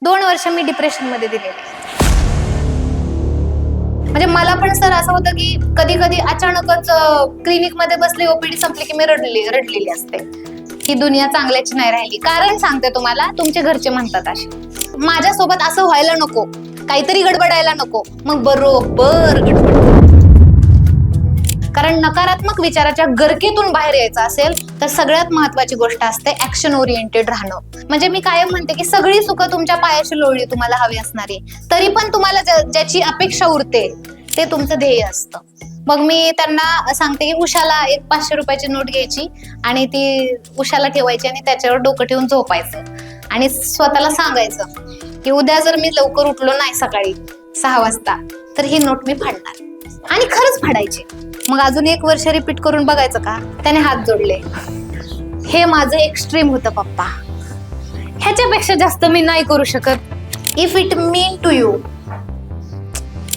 2 वर्ष मी डिप्रेशन मध्ये दिलेले. म्हणजे मला पण सर असं होतं की कधी कधी अचानकच क्लिनिक मध्ये बसले, ओपीडी संपली की मी रडलेली असते. ही दुनिया चांगल्याची नाही राहिली. कारण सांगते तुम्हाला, तुमचे घरचे म्हणतात असे. माझ्यासोबत असं व्हायला नको, काहीतरी गडबडायला नको, मग बरोबर गडबड. कारण नकारात्मक विचाराच्या गर्केतून बाहेर यायचं असेल तर सगळ्यात महत्वाची गोष्ट असते ऍक्शन ओरिएंटेड राहणं. म्हणजे मी कायम म्हणते की सगळी सुखं तुमच्या पायाशी लोळली तुम्हाला हवी असणारी, तरी पण तुम्हाला ज्याची अपेक्षा उरते ते तुमचं ध्येय असतं. मग मी त्यांना सांगते की उषाला एक 500 रुपयाची नोट घ्यायची आणि ती उषाला ठेवायची आणि त्याच्यावर डोकं ठेवून झोपायचं आणि स्वतःला सांगायचं की उद्या जर मी लवकर उठलो नाही सकाळी 6 वाजता तर ही नोट मी फाडणार. आणि खरंच फाडायची. मग अजून 1 वर्ष रिपीट करून बघायचं का? त्याने हात जोडले. हे माझं एक्स्ट्रीम होतं पप्पा, ह्याच्यापेक्षा जास्त मी नाही करू शकत. If it mean to you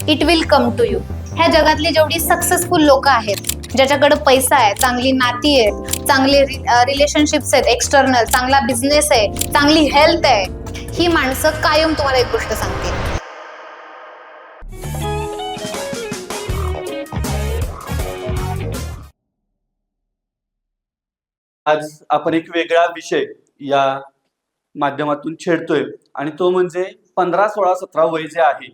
it will come to you. ह्या जगातली जेवढी सक्सेसफुल लोक आहेत, ज्याच्याकडे पैसा आहे, चांगली नाती आहेत, चांगले रिलेशनशिप्स आहेत, एक्सटर्नल चांगला बिझनेस आहे, चांगली हेल्थ आहे, ही माणसं कायम तुम्हाला एक गोष्ट सांगतील. आज आपण एक वेगळा विषय या माध्यमातून छेडतोय आणि तो म्हणजे 15, 16, 17 वय जे आहे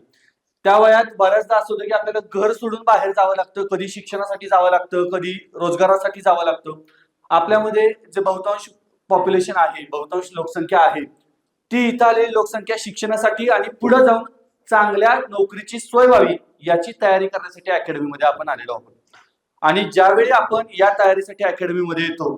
त्या वयात बऱ्याचदा असं होतं की आपल्याला घर सोडून बाहेर जावं लागतं, कधी शिक्षणासाठी जावं लागतं, कधी रोजगारासाठी जावं लागतं. आपल्यामध्ये जे बहुतांश पॉप्युलेशन आहे, बहुतांश लोकसंख्या आहे, ती इथं आलेली लोकसंख्या शिक्षणासाठी आणि पुढे जाऊन चांगल्या नोकरीची सोय व्हावी याची तयारी करण्यासाठी अकॅडमीमध्ये आपण आलेलो आहोत. आणि ज्यावेळी आपण या तयारीसाठी अकॅडमीमध्ये येतो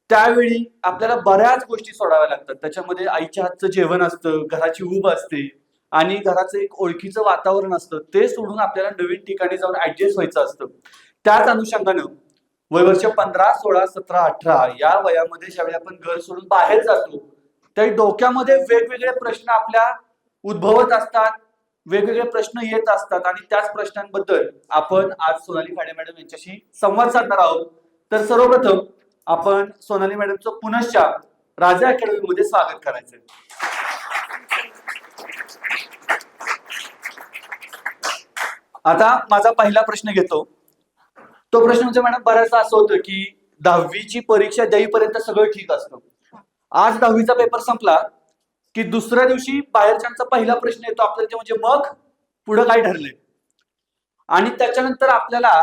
त्यावेळी आपल्याला बऱ्याच गोष्टी सोडाव्या लागतात. त्याच्यामध्ये आईच्या हातचं जेवण असतं, घराची ऊब असते आणि घराचं एक ओळखीचं वातावरण असतं. ते सोडून आपल्याला नवीन ठिकाणी जाऊन ऍडजस्ट व्हायचं असतं. त्याच अनुषंगानं वयवर्ष 15, 16, 17, 18 या वयामध्ये ज्यावेळी आपण घर सोडून बाहेर जातो त्यावेळी डोक्यामध्ये वेगवेगळे प्रश्न आपल्या उद्भवत असतात, वेगवेगळे प्रश्न येत असतात आणि त्याच प्रश्नांबद्दल आपण आज सोनाली खाडे मॅडम यांच्याशी संवाद साधणार आहोत. तर सर्वप्रथम आपण सोनाली मॅडमचं पुनश्च राजा अकॅडमीमध्ये स्वागत करायचंय. आता माझा पहिला प्रश्न घेतो. तो प्रश्न म्हणजे मॅडम बऱ्याचदा असं होतं की 10वीची परीक्षा देईपर्यंत सगळं ठीक असतं. आज 10वीचा पेपर संपला की दुसऱ्या दिवशी बाहेरच्यांचा पहिला प्रश्न येतो आपल्याला, ते म्हणजे मग पुढे काय ठरलंय. आणि त्याच्यानंतर आपल्याला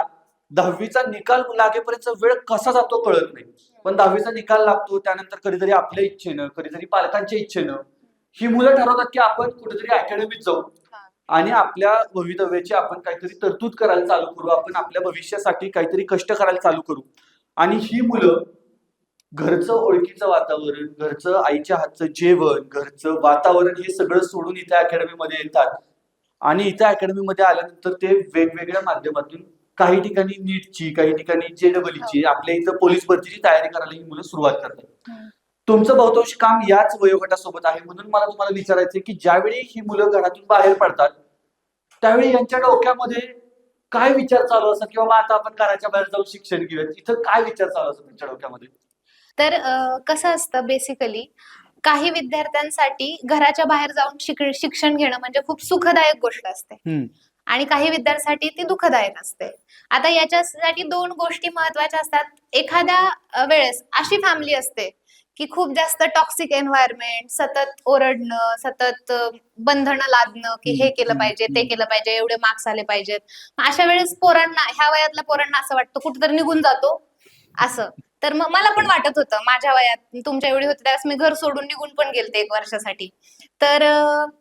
10वीचा निकाल लागेपर्यंत वेळ कसा जातो कळत नाही. पण 10वीचा निकाल लागतो त्यानंतर कधीतरी आपल्या इच्छेनं, कधीतरी पालकांच्या इच्छेनं ही मुलं ठरवतात की आपण कुठेतरी अकॅडमीत जाऊ आणि आपल्या भवितव्याची आपण काहीतरी तरतूद करायला चालू करू, आपण आपल्या भविष्यासाठी काहीतरी कष्ट करायला चालू करू. आणि ही मुलं घरचं ओळखीचं वातावरण, घरचं आईच्या हातचं जेवण, घरचं वातावरण हे सगळं सोडून इथे अकॅडमीमध्ये येतात. आणि इथे अकॅडमीमध्ये आल्यानंतर ते वेगवेगळ्या माध्यमातून काही ठिकाणी नीटची, काही ठिकाणी JEEची, आपल्या इथं पोलीस भरतीची तयारी करायला ही मुलं सुरुवात करतात. तुमचं बहुतांश काम याच वयोगटासोबत आहे, म्हणून मला तुम्हाला विचारायचं की ज्यावेळी ही मुलं घरातून बाहेर पडतात त्यावेळी यांच्या डोक्यामध्ये काय विचार चालू असतात किंवा आता आपण घराच्या बाहेर जाऊन शिक्षण घेऊयात, इथं काय विचार चालू असतात त्यांच्या डोक्यामध्ये? तर कसं असतं बेसिकली, काही विद्यार्थ्यांसाठी घराच्या बाहेर जाऊन शिक्षण घेणं म्हणजे खूप सुखदायक गोष्ट असते आणि काही विद्यार्थ्यांसाठी ती दुःखदायक असते. आता याच्यासाठी 2 गोष्टी महत्वाच्या असतात. एखाद्या वेळेस अशी फॅमिली असते की खूप जास्त टॉक्सिक एन्व्हायरमेंट, सतत ओरडणं, सतत बंधनं लादणं की हे केलं पाहिजे, ते केलं पाहिजे, एवढे मार्क्स आले पाहिजेत. अशा वेळेस पोरांना, ह्या वयातल्या पोरांना असं वाटतं कुठेतरी निघून जातो असं. तर मग मला पण वाटत होतं माझ्या वयात, तुमच्या एवढी होती त्यावेळेस मी घर सोडून निघून पण गेलते 1 वर्षासाठी. तर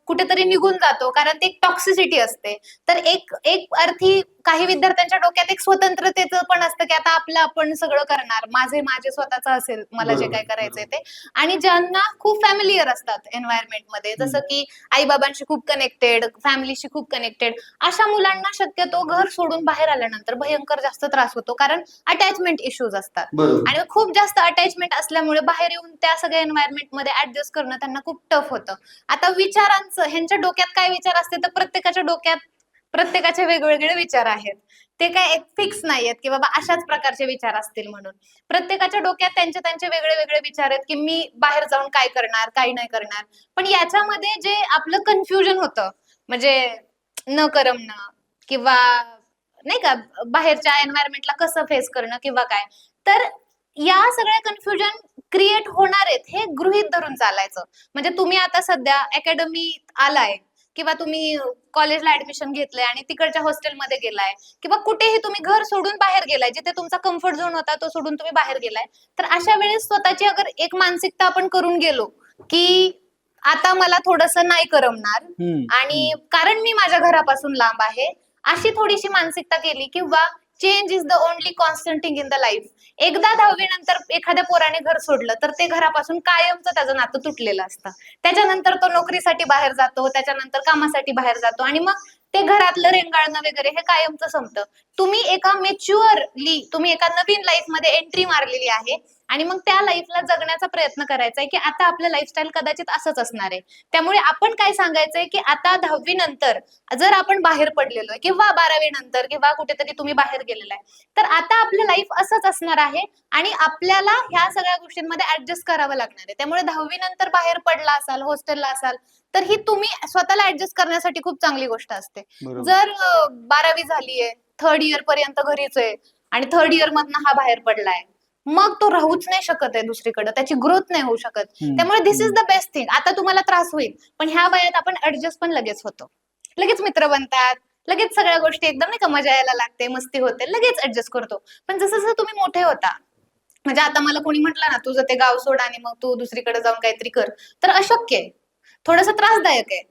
कुठेतरी निघून जातो कारण ते एक टॉक्सिसिटी असते. तर एक एक अर्थी काही विद्यार्थ्यांच्या डोक्यात एक स्वतंत्रतेचं पण असतं की आता आपलं आपण सगळं करणार, माझे स्वतःचं असेल, मला जे काय करायचंय ते. आणि ज्यांना खूप फॅमिलियर असतात एन्व्हायरमेंटमध्ये, जसं की आई बाबांशी खूप कनेक्टेड, फॅमिलीशी खूप कनेक्टेड, अशा मुलांना शक्यतो घर सोडून बाहेर आल्यानंतर भयंकर जास्त त्रास होतो कारण अटॅचमेंट इश्यूज असतात. आणि खूप जास्त अटॅचमेंट असल्यामुळे बाहेर येऊन त्या सगळ्या एन्व्हायरमेंटमध्ये ऍडजस्ट करणं त्यांना खूप टफ होतं. आता विचारांचं, ह्यांच्या डोक्यात काय विचार असते तर प्रत्येकाच्या डोक्यात प्रत्येकाचे वेगवेगळे विचार आहेत. ते काय एक फिक्स नाहीयेत की बाबा अशाच प्रकारचे विचार असतील म्हणून. प्रत्येकाच्या डोक्यात त्यांचे त्यांचे वेगळे वेगळे विचार आहेत की मी बाहेर जाऊन काय करणार, काय नाही करणार. पण याच्यामध्ये जे आपलं कन्फ्युजन होतं, म्हणजे न करमणं किंवा नाही का बाहेरच्या एन्व्हायरमेंटला कसं फेस करणं किंवा काय, तर या सगळ्या कन्फ्युजन क्रिएट होणार आहेत हे गृहीत धरून चालायचं. म्हणजे तुम्ही आता सध्या अकॅडमीत आलाय किंवा तुम्ही कॉलेजला ऍडमिशन घेतलंय आणि तिकडच्या हॉस्टेलमध्ये गेलाय किंवा कुठेही तुम्ही घर सोडून बाहेर गेलाय, जिथे तुमचा कम्फर्ट झोन होता तो सोडून तुम्ही बाहेर गेलाय, तर अशा वेळेस स्वतःची अगर एक मानसिकता आपण करून गेलो की आता मला थोडंसं नाही करमणार आणि कारण मी माझ्या घरापासून लांब आहे, अशी थोडीशी मानसिकता केली किंवा change is the only constant thing in the life. एकदा 10वी नंतर एखाद्या पोराने घर सोडलं तर ते घरापासून कायमचं त्याचं नातं तुटलेलं असतं. त्याच्यानंतर तो नोकरीसाठी बाहेर जातो, त्याच्यानंतर कामासाठी बाहेर जातो आणि मग ते घरातलं रेंगाळणं वगैरे हे कायमचं संपतं. तुम्ही एका मेच्युअरली तुम्ही एका नवीन लाईफ मध्ये एंट्री मारलेली आहे आणि मग त्या लाईफला जगण्याचा प्रयत्न करायचा आहे की आता आपलं लाईफस्टाईल कदाचित असंच असणार आहे. त्यामुळे आपण काय सांगायचंय की आता 10वी नंतर जर आपण बाहेर पडलेलो आहे किंवा 12वी नंतर किंवा कुठेतरी तुम्ही बाहेर गेलेला आहे, तर आता आपलं लाईफ असंच असणार आहे आणि आपल्याला ह्या सगळ्या गोष्टींमध्ये ऍडजस्ट करावं लागणार आहे. त्यामुळे 10वी नंतर बाहेर पडला असाल, हॉस्टेलला असाल, तर ही तुम्ही स्वतःला ऍडजस्ट करण्यासाठी खूप चांगली गोष्ट असते. जर 12वी झालीये, 3rd इयर पर्यंत घरीच आहे आणि 3rd इयर मधनं हा बाहेर पडलाय, मग तो राहूच नाही शकत आहे दुसरीकडे, त्याची ग्रोथ नाही होऊ शकत. त्यामुळे दिस इज द बेस्ट थिंग. आता तुम्हाला त्रास होईल पण ह्या वयात आपण ऍडजस्ट पण लगेच होतो, लगेच मित्र बनतात, लगेच सगळ्या गोष्टी एकदम नाही का मजा यायला लागते, मस्ती होते, लगेच ऍडजस्ट करतो. पण जसं जसं तुम्ही मोठे होता, म्हणजे आता मला कोणी म्हटलं ना तुझं ते गाव सोड आणि मग तू दुसरीकडे जाऊन काहीतरी कर, तर अशक्य आहे, थोडंसं त्रासदायक आहे.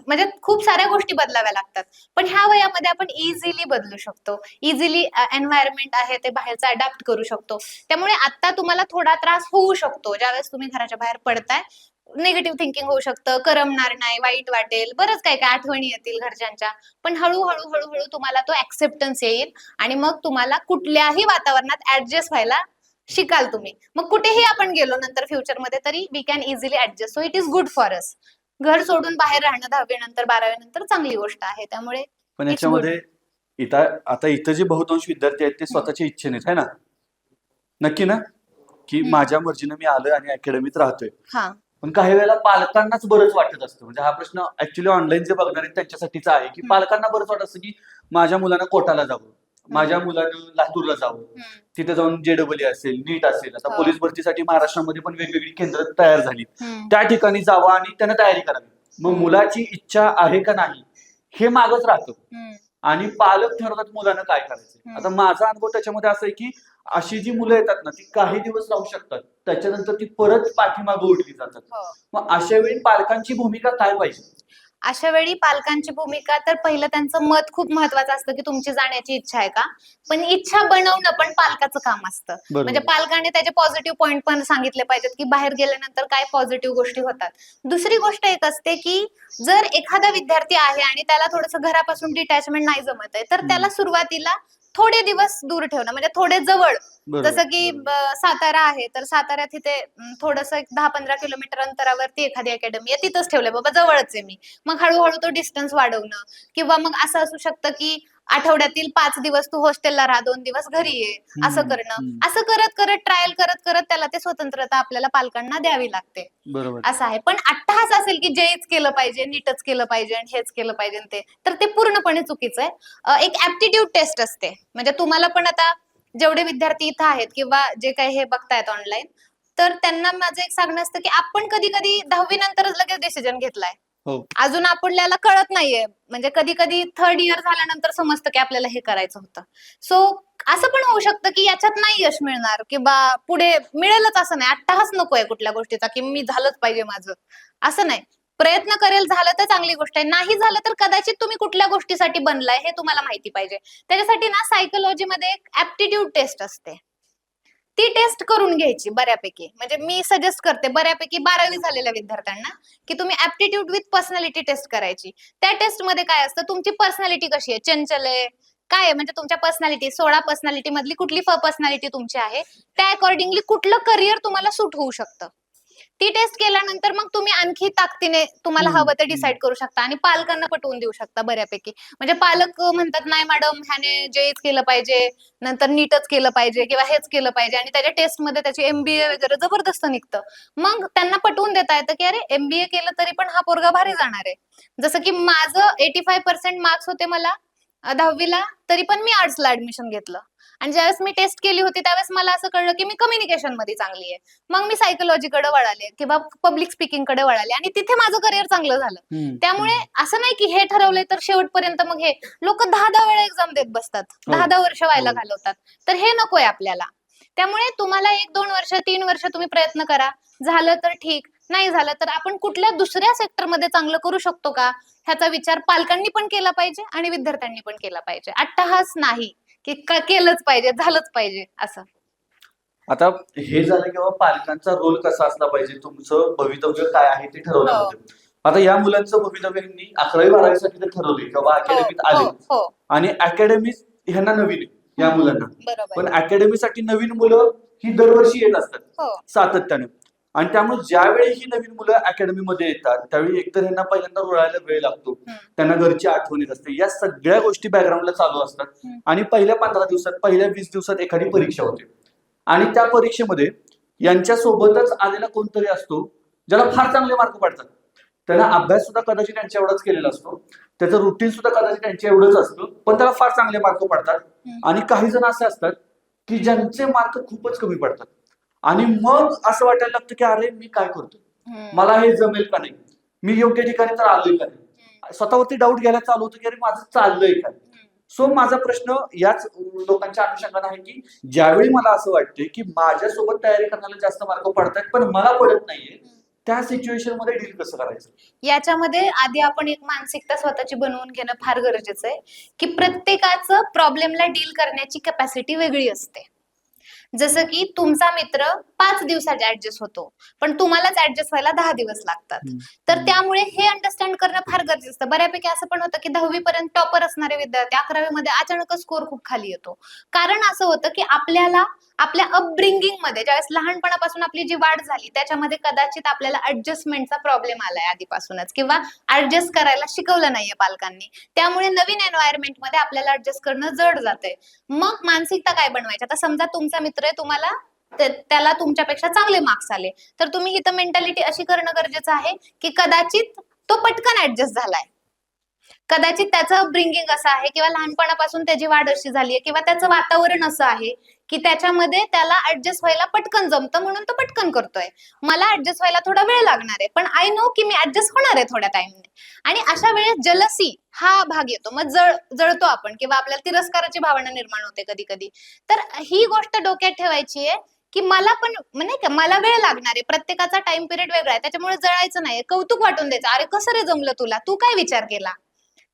म्हणजे खूप साऱ्या गोष्टी बदलाव्या लागतात. पण ह्या वयामध्ये आपण इझिली बदलू शकतो, इझिली एन्व्हायरमेंट आहे ते बाहेरचं अडॅप्ट करू शकतो. त्यामुळे आता तुम्हाला थोडा त्रास होऊ शकतो ज्यावेळेस तुम्ही घराच्या बाहेर पडताय. निगेटिव्ह थिंकिंग होऊ शकतं, करमणार नाही, वाईट वाटेल, बरंच काय काय आठवणी येतील घरच्यांच्या. पण हळूहळू हळूहळू तुम्हाला तो ऍक्सेप्टन्स येईल आणि मग तुम्हाला कुठल्याही वातावरणात ऍडजस्ट व्हायला शिकाल तुम्ही. मग कुठेही आपण गेलो नंतर फ्युचरमध्ये तरी we can easily adjust. So it is good for us. घर सोडून बाहेर राहणं 10वी नंतर 12वी नंतर चांगली गोष्ट आहे. त्यामुळे पण इट्स गुड. याच्यामध्ये आता इथं जे बहुतांश विद्यार्थी आहेत ते स्वतःच्या इच्छेने आहे ना, नक्की ना, की माझ्या मर्जीने मी आलोय आणि अकॅडमीत राहतोय. हा पण काही वेळेला पालकांनाच बरंच वाटत असतं. म्हणजे हा प्रश्न ऍक्च्युली ऑनलाईन जे बघणार आहेत त्यांच्यासाठीचा आहे की पालकांना बरंच वाटत असतं की माझ्या मुलानं कोटाला जावं, माझ्या मुलानं लातूरला जावं, तिथे जाऊन JEE असेल, नीट असेल. आता पोलीस भरतीसाठी महाराष्ट्रामध्ये पण वेगवेगळी केंद्र तयार झाली, त्या ठिकाणी जावं आणि त्यानं तयारी करावी. मग मुलाची इच्छा आहे का नाही हे मागच राहतं आणि पालक ठरवतात मुलानं काय करायचं. आता माझा अनुभव त्याच्यामध्ये असा आहे की अशी जी मुलं येतात ना ती काही दिवस राहू शकतात, त्याच्यानंतर ती परत पाठीमागे उडली जातात. मग अशा वेळी पालकांची भूमिका काय पाहिजे? अशा वेळी पालकांची भूमिका तर पहिलं त्यांचं मत खूप महत्वाचं असतं की तुमची जाण्याची इच्छा आहे का. पण इच्छा बनवणं पण पालकाचं काम असतं. म्हणजे पालकाने त्याचे पॉझिटिव्ह पॉईंट पण सांगितले पाहिजेत की बाहेर गेल्यानंतर काय पॉझिटिव्ह गोष्टी होतात. दुसरी गोष्ट एक असते की जर एखादा विद्यार्थी आहे आणि त्याला थोडंसं घरापासून डिटॅचमेंट नाही जमत आहे, तर त्याला सुरुवातीला थोडे दिवस दूर ठेवणं, म्हणजे थोडे जवळ, जसं की सातारा आहे तर साताऱ्यात तिथे थोडंसं एक 10-15 किलोमीटर अंतरावरती एखादी अकॅडमी आहे, तिथंच ठेवलंय बाबा, जवळच आहे मी. मग हळूहळू तो डिस्टन्स वाढवणं किंवा मग असं असू शकतं की आठवड्यातील 5 दिवस तू हॉस्टेलला राहा, 2 दिवस घरी ये, असं करणं. असं करत करत ट्रायल करत करत त्याला ते स्वतंत्रता आपल्याला पालकांना द्यावी लागते. असं आहे. पण अट्टहास असेल की जेच केलं पाहिजे, नीटच केलं पाहिजे आणि हेच केलं पाहिजे ते पूर्णपणे चुकीचं आहे. एक ऍप्टिट्यूड टेस्ट असते. म्हणजे तुम्हाला पण आता जेवढे विद्यार्थी इथं आहेत किंवा जे काही हे बघतायत ऑनलाईन, तर त्यांना माझं एक सांगणं असतं की आपण कधी कधी 10वी नंतरच लगेच डिसिजन घेतलाय, अजून आपल्याला कळत नाहीये. म्हणजे कधी कधी 3rd इयर झाल्यानंतर समजतं की आपल्याला हे करायचं होतं. सो असं पण होऊ शकतं की याच्यात नाही यश मिळणार किंवा पुढे मिळेलच असं नाही. अट्टहास नकोय कुठल्या गोष्टीचा की मी झालंच पाहिजे माझं, असं नाही. प्रयत्न करेल, झालं तर चांगली गोष्ट आहे, नाही झालं तर कदाचित तुम्ही कुठल्या गोष्टीसाठी बनलाय हे तुम्हाला माहिती पाहिजे. त्याच्यासाठी ना सायकोलॉजीमध्ये एक ऍप्टिट्यूड टेस्ट असते, ती टेस्ट करून घ्यायची बऱ्यापैकी. म्हणजे मी सजेस्ट करते बऱ्यापैकी 12वी झालेल्या विद्यार्थ्यांना की तुम्ही ऍप्टिट्यूड विथ पर्सनॅलिटी टेस्ट करायची. त्या टेस्ट मध्ये काय असतं, तुमची पर्सनॅलिटी कशी आहे, चंचल आहे काय आहे, म्हणजे तुमच्या पर्सनॅलिटी 16 पर्सनॅलिटी मधली कुठली पर्सनॅलिटी तुमची आहे, त्या अकॉर्डिंगली कुठलं करिअर तुम्हाला सूट होऊ शकतं. ती टेस्ट केल्यानंतर मग तुम्ही आणखी ताकदीने तुम्हाला हवं ते डिसाईड करू शकता आणि पालकांना पटवून देऊ शकता बऱ्यापैकी. म्हणजे पालक म्हणतात नाही मॅडम ह्याने जेच केलं पाहिजे, नंतर नीटच केलं पाहिजे किंवा हेच केलं पाहिजे आणि त्याच्या टेस्टमध्ये त्याची MBA वगैरे जबरदस्त निघतं. मग त्यांना पटवून देता येतं की अरे MBA केलं तरी पण हा पोरगा भारी जाणार आहे. जसं की माझं 85% मार्क्स होते मला 10वीला, तरी पण मी आर्ट्सला ऍडमिशन घेतलं. आणि ज्यावेळेस मी टेस्ट केली होती त्यावेळेस मला असं कळलं की मी कम्युनिकेशन मध्ये चांगली आहे. मग मी सायकोलॉजीकडे वळाले किंवा पब्लिक स्पीकिंगकडे वळाले आणि तिथे माझं करिअर चांगलं झालं. त्यामुळे असं नाही की हे ठरवलंय तर शेवटपर्यंत मग हे लोक 10 वेळा एक्झाम देत बसतात, 10 वर्ष व्हायला घालवतात. तर हे नकोय आपल्याला. त्यामुळे तुम्हाला 1-2 वर्ष 3 वर्ष तुम्ही प्रयत्न करा. झालं तर ठीक, नाही झालं तर आपण कुठल्या दुसऱ्या सेक्टरमध्ये चांगलं करू शकतो का ह्याचा विचार पालकांनी पण केला पाहिजे आणि विद्यार्थ्यांनी पण केला पाहिजे. अट्टहास नाही की केलंच पाहिजे, झालंच पाहिजे असं. आता हे झालं किंवा पालकांचा रोल कसा असला पाहिजे, तुमचं भवितव्य काय आहे ते ठरवण्यामध्ये. आता या मुलांचं भवितव्य यांनी 11वी-12वीसाठी तर ठरवले किंवा अकॅडमीत आले आणि अकॅडमी ह्यांना नवीन आहे या मुलांना, पण अकॅडमीसाठी नवीन मुलं ही दरवर्षी येत असतात सातत्याने. आणि त्यामुळे ज्यावेळी ही नवीन मुलं अकॅडमीमध्ये येतात त्यावेळी एकतर ह्यांना पहिल्यांदा रुळायला वेळ लागतो, त्यांना घरची आठवण येत असते, या सगळ्या गोष्टी बॅकग्राऊंडला चालू असतात. आणि पहिल्या 15 दिवसात पहिल्या 20 दिवसात एखादी परीक्षा होते आणि त्या परीक्षेमध्ये यांच्या सोबतच आलेला कोणतरी असतो ज्याला फार चांगले मार्क पडतात. त्याला अभ्यास सुद्धा कदाचित त्यांच्या एवढाच केलेला असतो, त्याचं रुटीन सुद्धा कदाचित त्यांच्या एवढंच असतं, पण त्याला फार चांगले मार्क पडतात. आणि काही जण असे असतात की ज्यांचे मार्क खूपच कमी पडतात आणि मग असं वाटायला लागतं की अरे मी काय करतो, मला हे जमेल का नाही, मी योग्य ठिकाणी तर आलोय का नाही, स्वतःवरती डाऊट घ्यायला चालू होतं की अरे माझं चाललंय काय. सो माझा प्रश्न याच लोकांच्या अनुषंगाने आहे की ज्यावेळी मला असं वाटतंय की माझ्यासोबत तयारी करण्याला जास्त मार्क पडतात पण मला पडत नाहीये, त्या सिच्युएशन मध्ये डील कसं करायचं. याच्यामध्ये आधी आपण एक मानसिकता स्वतःची बनवून घेणं फार गरजेचं आहे की प्रत्येकाचं प्रॉब्लेमला डील करण्याची कॅपॅसिटी वेगळी असते. जसं की तुमचा मित्र 5 दिवसात ऍडजस्ट होतो पण तुम्हालाच ऍडजस्ट व्हायला 10 दिवस लागतात. तर त्यामुळे हे अंडरस्टँड करणं फार गरजेचं असतं. बऱ्यापैकी असं पण होतं की 10वी पर्यंत टॉपर असणारे विद्यार्थी 11वी मध्ये अचानकच स्कोर खूप खाली येतो. कारण असं होतं की आपल्याला आपल्या अपब्रिंगिंग मध्ये ज्यावेळेस लहानपणापासून आपली जी वाढ झाली त्याच्यामध्ये कदाचित आपल्याला ऍडजस्टमेंटचा प्रॉब्लेम आलाय आधीपासूनच किंवा ऍडजस्ट करायला शिकवलं नाहीये पालकांनी. त्यामुळे नवीन एन्व्हायरमेंट मध्ये आपल्याला ऍडजस्ट करणं जड जातंय. मग मानसिकता काय बनवायची. आता समजा तुमचा मित्र आहे, तुम्हाला त्याला तुमच्यापेक्षा चांगले मार्क्स आले तर तुम्ही इथं मेंटॅलिटी अशी करणं गरजेचं आहे की कदाचित तो पटकन ऍडजस्ट झालाय, कदाचित त्याचं ब्रिंगिंग असं आहे किंवा लहानपणापासून त्याची वाढ अशी झाली आहे किंवा त्याचं वातावरण असं आहे की त्याच्यामध्ये त्याला ऍडजस्ट व्हायला पटकन जमतं म्हणून तो पटकन करतोय. मला ऍडजस्ट व्हायला थोडा वेळ लागणार आहे पण आय नो की मी ऍडजस्ट होणार आहे थोड्या टाइमने. आणि अशा वेळेस जलसी हा भाग येतो, मग जळतो आपण किंवा आपल्याला तिरस्काराची भावना निर्माण होते कधी कधी. तर ही गोष्ट डोक्यात ठेवायची आहे की मला पण नाही का मला वेळ लागणार आहे, प्रत्येकाचा टाइम पिरियड वेगळा आहे, त्याच्यामुळे जळायचं नाही, कौतुक वाटून द्यायचं. अरे कसं रे जमलं तुला, तू काय विचार केला,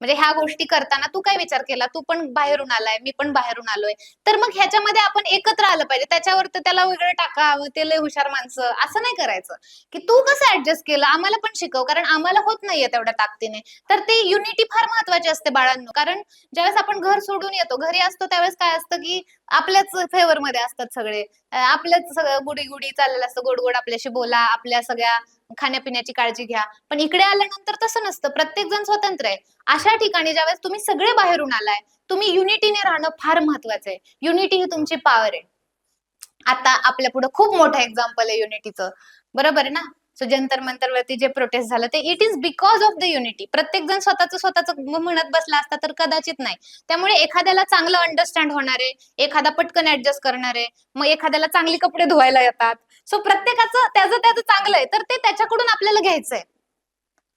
म्हणजे ह्या गोष्टी करताना तू काय विचार केला, तू पण बाहेरून आलाय मी पण बाहेरून आलोय. तर मग ह्याच्यामध्ये आपण एकत्र आलं पाहिजे. त्याच्यावर तर त्याला वेगळं टाकावं, ते लय हुशार माणसं असं नाही करायचं की तू कसं ऍडजस्ट केलं आम्हाला पण शिकव, कारण आम्हाला होत नाहीये तेवढ्या ताकदीने. तर ते युनिटी फार महत्वाची असते बाळांनो. कारण ज्यावेळेस आपण घर सोडून येतो, घरी असतो त्यावेळेस काय असतं की आपल्याच फेवर मध्ये असतात सगळे, आपल्याच सगळं गुडी गुडी चाललेलं असतं, गोड गोड आपल्याशी बोला, आपल्या सगळ्या खाण्यापिण्याची काळजी घ्या. पण इकडे आल्यानंतर तसं नसतं, प्रत्येक जण स्वतंत्र आहे. अशा ठिकाणी ज्यावेळेस तुम्ही सगळे बाहेरून आलाय तुम्ही युनिटीने राहणं फार महत्वाचं आहे. युनिटी ही तुमची पॉवर आहे. आता आपल्या पुढे खूप मोठं एक्झाम्पल आहे युनिटीचं, बरोबर आहे ना. सो जंतर मंतर वरती जे प्रोटेस्ट झालं ते it is because of the unity. प्रत्येक जण स्वतःच म्हणत बसला असता तर कदाचित नाही. त्यामुळे एखाद्याला चांगलं अंडरस्टँड होणार आहे, एखादा पटकन ऍडजस्ट करणार आहे, मग एखाद्याला चांगली कपडे धुवायला येतात. सो प्रत्येकाचं त्याचं चांगलं आहे तर ते त्याच्याकडून आपल्याला घ्यायचंय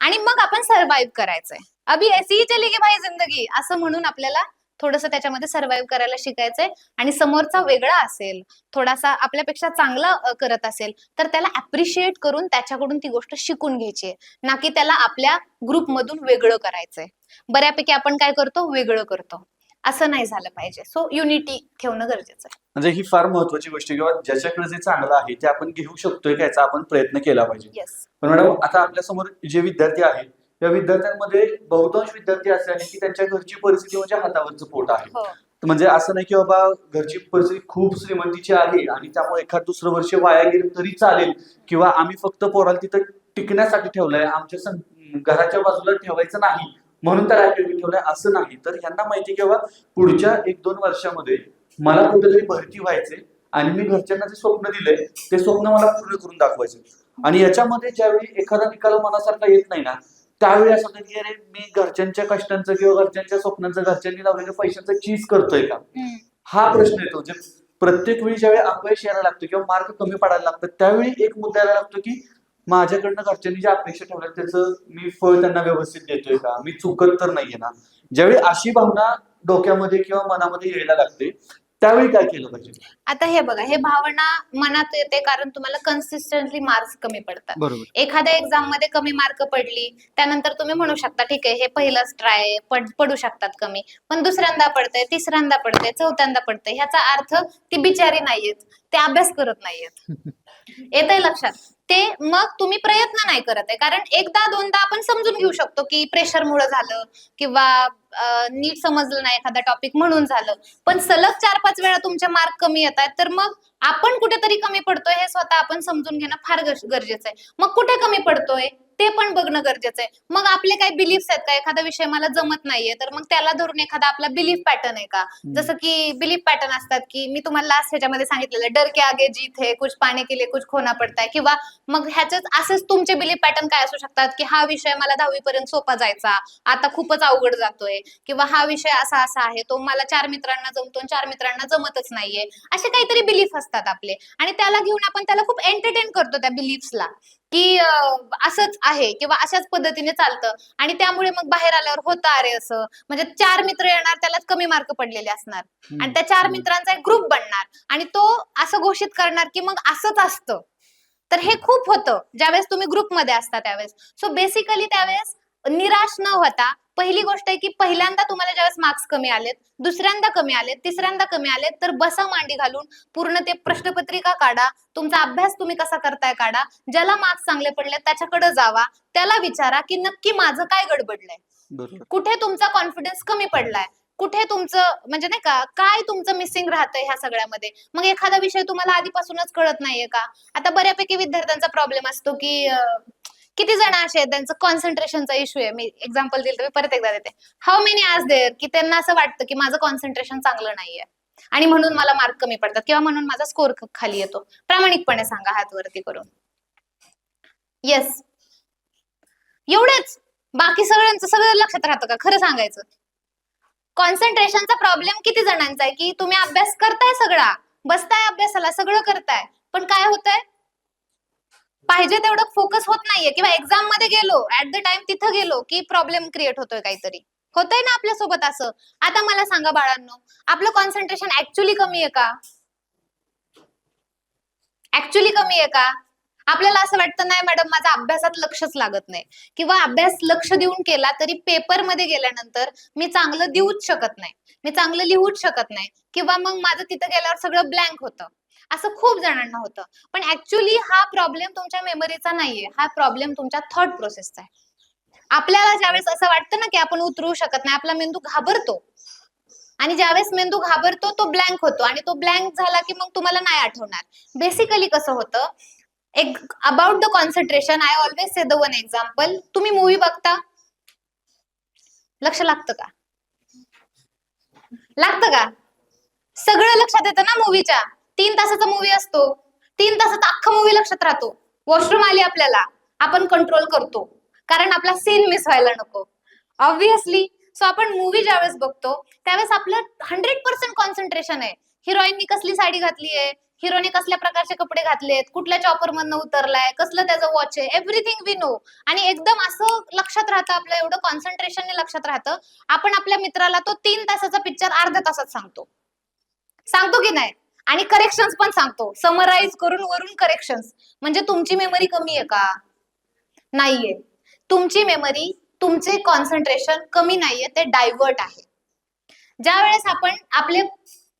आणि मग आपण सर्व्हाइव्ह करायचंय. अभी ऐसी ही चलेगी भाई जिंदगी असं म्हणून आपल्याला थोडंसं त्याच्यामध्ये सर्व्हाइव्ह करायला शिकायचंय. आणि समोरचा वेगळा असेल, थोडासा आपल्यापेक्षा चांगला करत असेल तर त्याला अप्रिशिएट करून त्याच्याकडून ती गोष्ट शिकून घ्यायची आहे, ना की त्याला आपल्या ग्रुपमधून वेगळं करायचंय. बऱ्यापैकी आपण काय करतो, वेगळं करतो. असं नाही झालं पाहिजे. सो युनिटी ठेवणं गरजेचं आहे. म्हणजे ही फार महत्वाची गोष्ट किंवा ज्याच्याकडे जे चांगलं आहे ते आपण घेऊ शकतोय का याचा आपण प्रयत्न केला पाहिजे. येस. पण मॅडम आता आपल्या समोर जे विद्यार्थी आहेत त्या विद्यार्थ्यांमध्ये बहुतांश विद्यार्थी असे आहेत की त्यांच्या घरची परिस्थिती म्हणजे हातावरचं पोट आहे. म्हणजे असं नाही की बाबा घरची परिस्थिती खूप श्रीमंतीची आहे आणि त्यामुळे एखाद दुसरं वर्ष वाया गेलं तरी चालेल, किंवा आम्ही फक्त पोराला तिथं टिकण्यासाठी ठेवलंय, आमच्या घराच्या बाजूला ठेवायचं नाही म्हणून तर अकॅडमी ठेवलंय असं नाही. तर ह्यांना माहिती की बाबा पुढच्या 1-2 वर्षामध्ये मला कुठेतरी भरती व्हायचे आणि मी घरच्यांना जे स्वप्न दिलंय ते स्वप्न मला पूर्ण करून दाखवायचे. आणि याच्यामध्ये ज्यावेळी एखादा निकाल मनासारखा येत नाही ना, त्यावेळी असं होतं की अरे मी घरच्यांच्या कष्टांचं किंवा घरच्यांच्या स्वप्नांचं, घरच्यांनी लावलेल्या पैशांचं चीज करतोय का, हा प्रश्न येतो. म्हणजे प्रत्येक वेळी ज्यावेळी अपयश यायला लागतं किंवा मार्क कमी पडायला लागतात त्यावेळी एक मुद्दा यायला लागतो की माझ्याकडनं घरच्यांनी ज्या अपेक्षा ठेवल्या त्याचं मी फळ त्यांना व्यवस्थित देतोय का, मी चुकत तर नाहीये ना. ज्यावेळी अशी भावना डोक्यामध्ये किंवा मनामध्ये यायला लागते त्यावेळी काय केलं पाहिजे? आता हे बघा, हे भावना मनात येते कारण तुम्हाला कन्सिस्टंटली मार्क्स कमी पडतात. बरोबर. एखाद्या एक्झाम मध्ये कमी मार्क पडली, त्यानंतर तुम्ही म्हणू शकता ठीक आहे हे पहिलंच ट्राय पडू शकतात कमी, पण दुसऱ्यांदा पडतंय, तिसऱ्यांदा पडतंय, चौथ्यांदा पडतंय, ह्याचा अर्थ ती बिचारी नाहीयेत, ते अभ्यास करत नाहीयेत. येतंय लक्षात? ते मग तुम्ही प्रयत्न नाही करत आहे, कारण एकदा दोनदा आपण समजून घेऊ शकतो की प्रेशरमुळे झालं किंवा नीट समजलं नाही एखादा टॉपिक म्हणून झालं. पण सलग 4-5 वेळा तुमचे मार्क कमी येत आहेत तर मग आपण कुठेतरी कमी पडतोय हे स्वतः आपण समजून घेणं फार गरजेचं आहे. मग कुठे कमी पडतोय ते पण बघणं गरजेचं आहे. मग आपले काही बिलीफ्स आहेत का, एखादा विषय मला जमत नाहीये तर मग त्याला धरून एखादा आपला बिलीफ पॅटर्न आहे का, जसं की बिलीफ पॅटर्न असतात की मी तुम्हाला लास्ट ह्याच्यामध्ये सांगितलेलं डर के आगे जीत है, कुछ पाने के लिए कुछ खोना पडता है, किंवा मग ह्याच्यात असेच तुमचे बिलीफ पॅटर्न काय असू शकतात की हा विषय मला 10वी पर्यंत सोपा जायचा, आता खूपच अवघड जातोय, किंवा हा विषय असा असा आहे तो मला 4 मित्रांना जमतो आणि 4 मित्रांना जमतच नाहीये. असे काहीतरी बिलीफ असतात आपले आणि त्याला घेऊन आपण त्याला खूप एंटरटेन करतो त्या बिलीफ्सला की असंच आहे किंवा अशाच पद्धतीने चालतं आणि त्यामुळे मग बाहेर आल्यावर होतं अरे असं, म्हणजे 4 मित्र येणार त्यालाच कमी मार्क पडलेले असणार आणि त्या 4 मित्रांचा एक ग्रुप बनणार आणि तो असं घोषित करणार की मग असंच असतं. तर हे खूप होतं ज्यावेळेस तुम्ही ग्रुपमध्ये असता त्यावेळेस. सो बेसिकली त्यावेळेस निराश न होता पहिली गोष्ट आहे की पहिल्यांदा तुम्हाला ज्यावेळेस मार्क्स कमी आलेत, दुसऱ्यांदा कमी आलेत, तिसऱ्यांदा कमी आलेत, तर बसा मांडी घालून पूर्ण ते प्रश्नपत्रिका काढा, तुमचा अभ्यास तुम्ही कसा करताय काढा, ज्याला मार्क्स चांगले पडले त्याच्याकडे जावा, त्याला विचारा की नक्की माझं काय गडबडलंय, बरोबर. कुठे तुमचा कॉन्फिडन्स कमी पडलाय, कुठे तुमचं म्हणजे नाही का काय तुमचं मिसिंग राहतंय ह्या सगळ्यामध्ये. मग एखादा विषय तुम्हाला आधीपासूनच कळत नाहीये का, आता बऱ्यापैकी विद्यार्थ्यांचा प्रॉब्लेम असतो की किती जण असे आहेत त्यांचं कॉन्सन्ट्रेशनचा इश्यू आहे. मी एक्झाम्पल दिलं तर मी परत एकदा देते. हाऊ मेनी आर्स देअर की त्यांना असं वाटतं की माझं कॉन्सन्ट्रेशन चांगलं नाहीये आणि म्हणून मला मार्क कमी पडतात किंवा म्हणून माझा स्कोर खाली येतो. प्रामाणिकपणे सांगा हात वरती करून. येस, एवढेच. बाकी सगळ्यांचं सगळं लक्षात राहतं का खरं सांगायचं? कॉन्सन्ट्रेशनचा प्रॉब्लेम किती जणांचा आहे की तुम्ही अभ्यास करताय, सगळा बसताय अभ्यासाला, सगळं करताय, पण काय होतंय पाहिजे तेवढं फोकस होत नाहीये किंवा एक्झाम मध्ये गेलो ऍट द टाइम तिथं गेलो की प्रॉब्लेम क्रिएट होतोय काहीतरी. होतंय ना आपल्यासोबत असं? आता मला सांगा बाळांनो, आपलं कॉन्सन्ट्रेशन ऍक्च्युली कमी आहे का? ऍक्च्युली कमी आहे का? आपल्याला असं वाटतं नाही मॅडम माझा अभ्यासात लक्षच लागत नाही किंवा अभ्यास लक्ष देऊन केला तरी पेपर मध्ये गेल्यानंतर मी चांगलं देऊच शकत नाही, मी चांगलं लिहूच शकत नाही किंवा मग माझं तिथं गेल्यावर सगळं ब्लँक होतं. असं खूप जणांना होतं. पण ऍक्च्युली हा प्रॉब्लेम तुमच्या मेमरीचा नाहीये, हा प्रॉब्लेम तुमच्या थॉट प्रोसेसचा आहे. आपल्याला ज्यावेळेस असं वाटतं ना की आपण उतरू शकत नाही, आपला मेंदू घाबरतो आणि ज्यावेळेस मेंदू घाबरतो तो ब्लँक होतो आणि तो ब्लँक झाला की मग तुम्हाला नाही आठवणार. बेसिकली कसं होतं, एक about the concentration I always say the one example. तुम्ही मूवी बघता, लक्ष लागतं का? लागतं का? सगळं लक्षात येतं ना मूवीच्या. 3 तासाचा मूवी असतो, 3 तासाचा अख्खा मूवी लक्षात राहतो. वॉशरूम आली आपल्याला, आपण कंट्रोल करतो कारण आपला सीन मिस व्हायला नको ऑब्व्हियसली. सो आपण मूवी ज्यावेळेस बघतो त्यावेळेस आपलं 100% कॉन्सन्ट्रेशन आहे. हिरोईननी कसली साडी घातली आहे, हिरोने कसल्या प्रकारचे कपडे घातलेत, कुठल्या चॉपर मधनं उतरलाय, कसलं त्याचं वॉच आहे, एव्हरीथिंग वी नो. आणि एकदम असं लक्षात राहतं आपलं, एवढं कॉन्सन्ट्रेशनने लक्षात राहतं. आपण आपल्या मित्राला तो 3 तासाचा पिक्चर अर्ध्या तासात सांगतो की नाही, आणि करेक्शन्स पण सांगतो, समराईज करून वरून करेक्शन्स. म्हणजे तुमची मेमरी कमी आहे का? नाहीये. तुमची मेमरी, तुमचे कॉन्सन्ट्रेशन कमी नाहीये, ते डायव्हर्ट आहे. ज्या वेळेस आपण आपले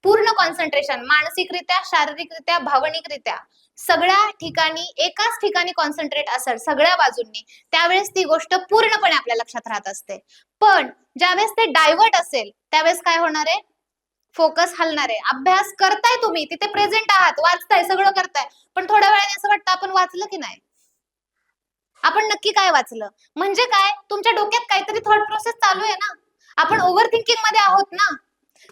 पूर्ण कॉन्सन्ट्रेशन मानसिकरित्या, शारीरिकरित्या, भावनिकरित्या सगळ्या ठिकाणी एकाच ठिकाणी कॉन्सन्ट्रेट असेल सगळ्या बाजूंनी, त्यावेळेस ती गोष्ट पूर्णपणे आपल्या लक्षात राहत असते. पण ज्यावेळेस ते डायव्हर्ट असेल त्यावेळेस काय होणार आहे, फोकस हलणार आहे. अभ्यास करताय तुम्ही, तिथे प्रेझेंट आहात, वाचताय, सगळं करताय, पण थोड्या वेळाने असं वाटतं आपण वाचलं की नाही, आपण नक्की काय वाचलं. म्हणजे काय, तुमच्या डोक्यात काहीतरी थॉट प्रोसेस चालू आहे ना, आपण ओव्हर थिंकिंग मध्ये आहोत ना.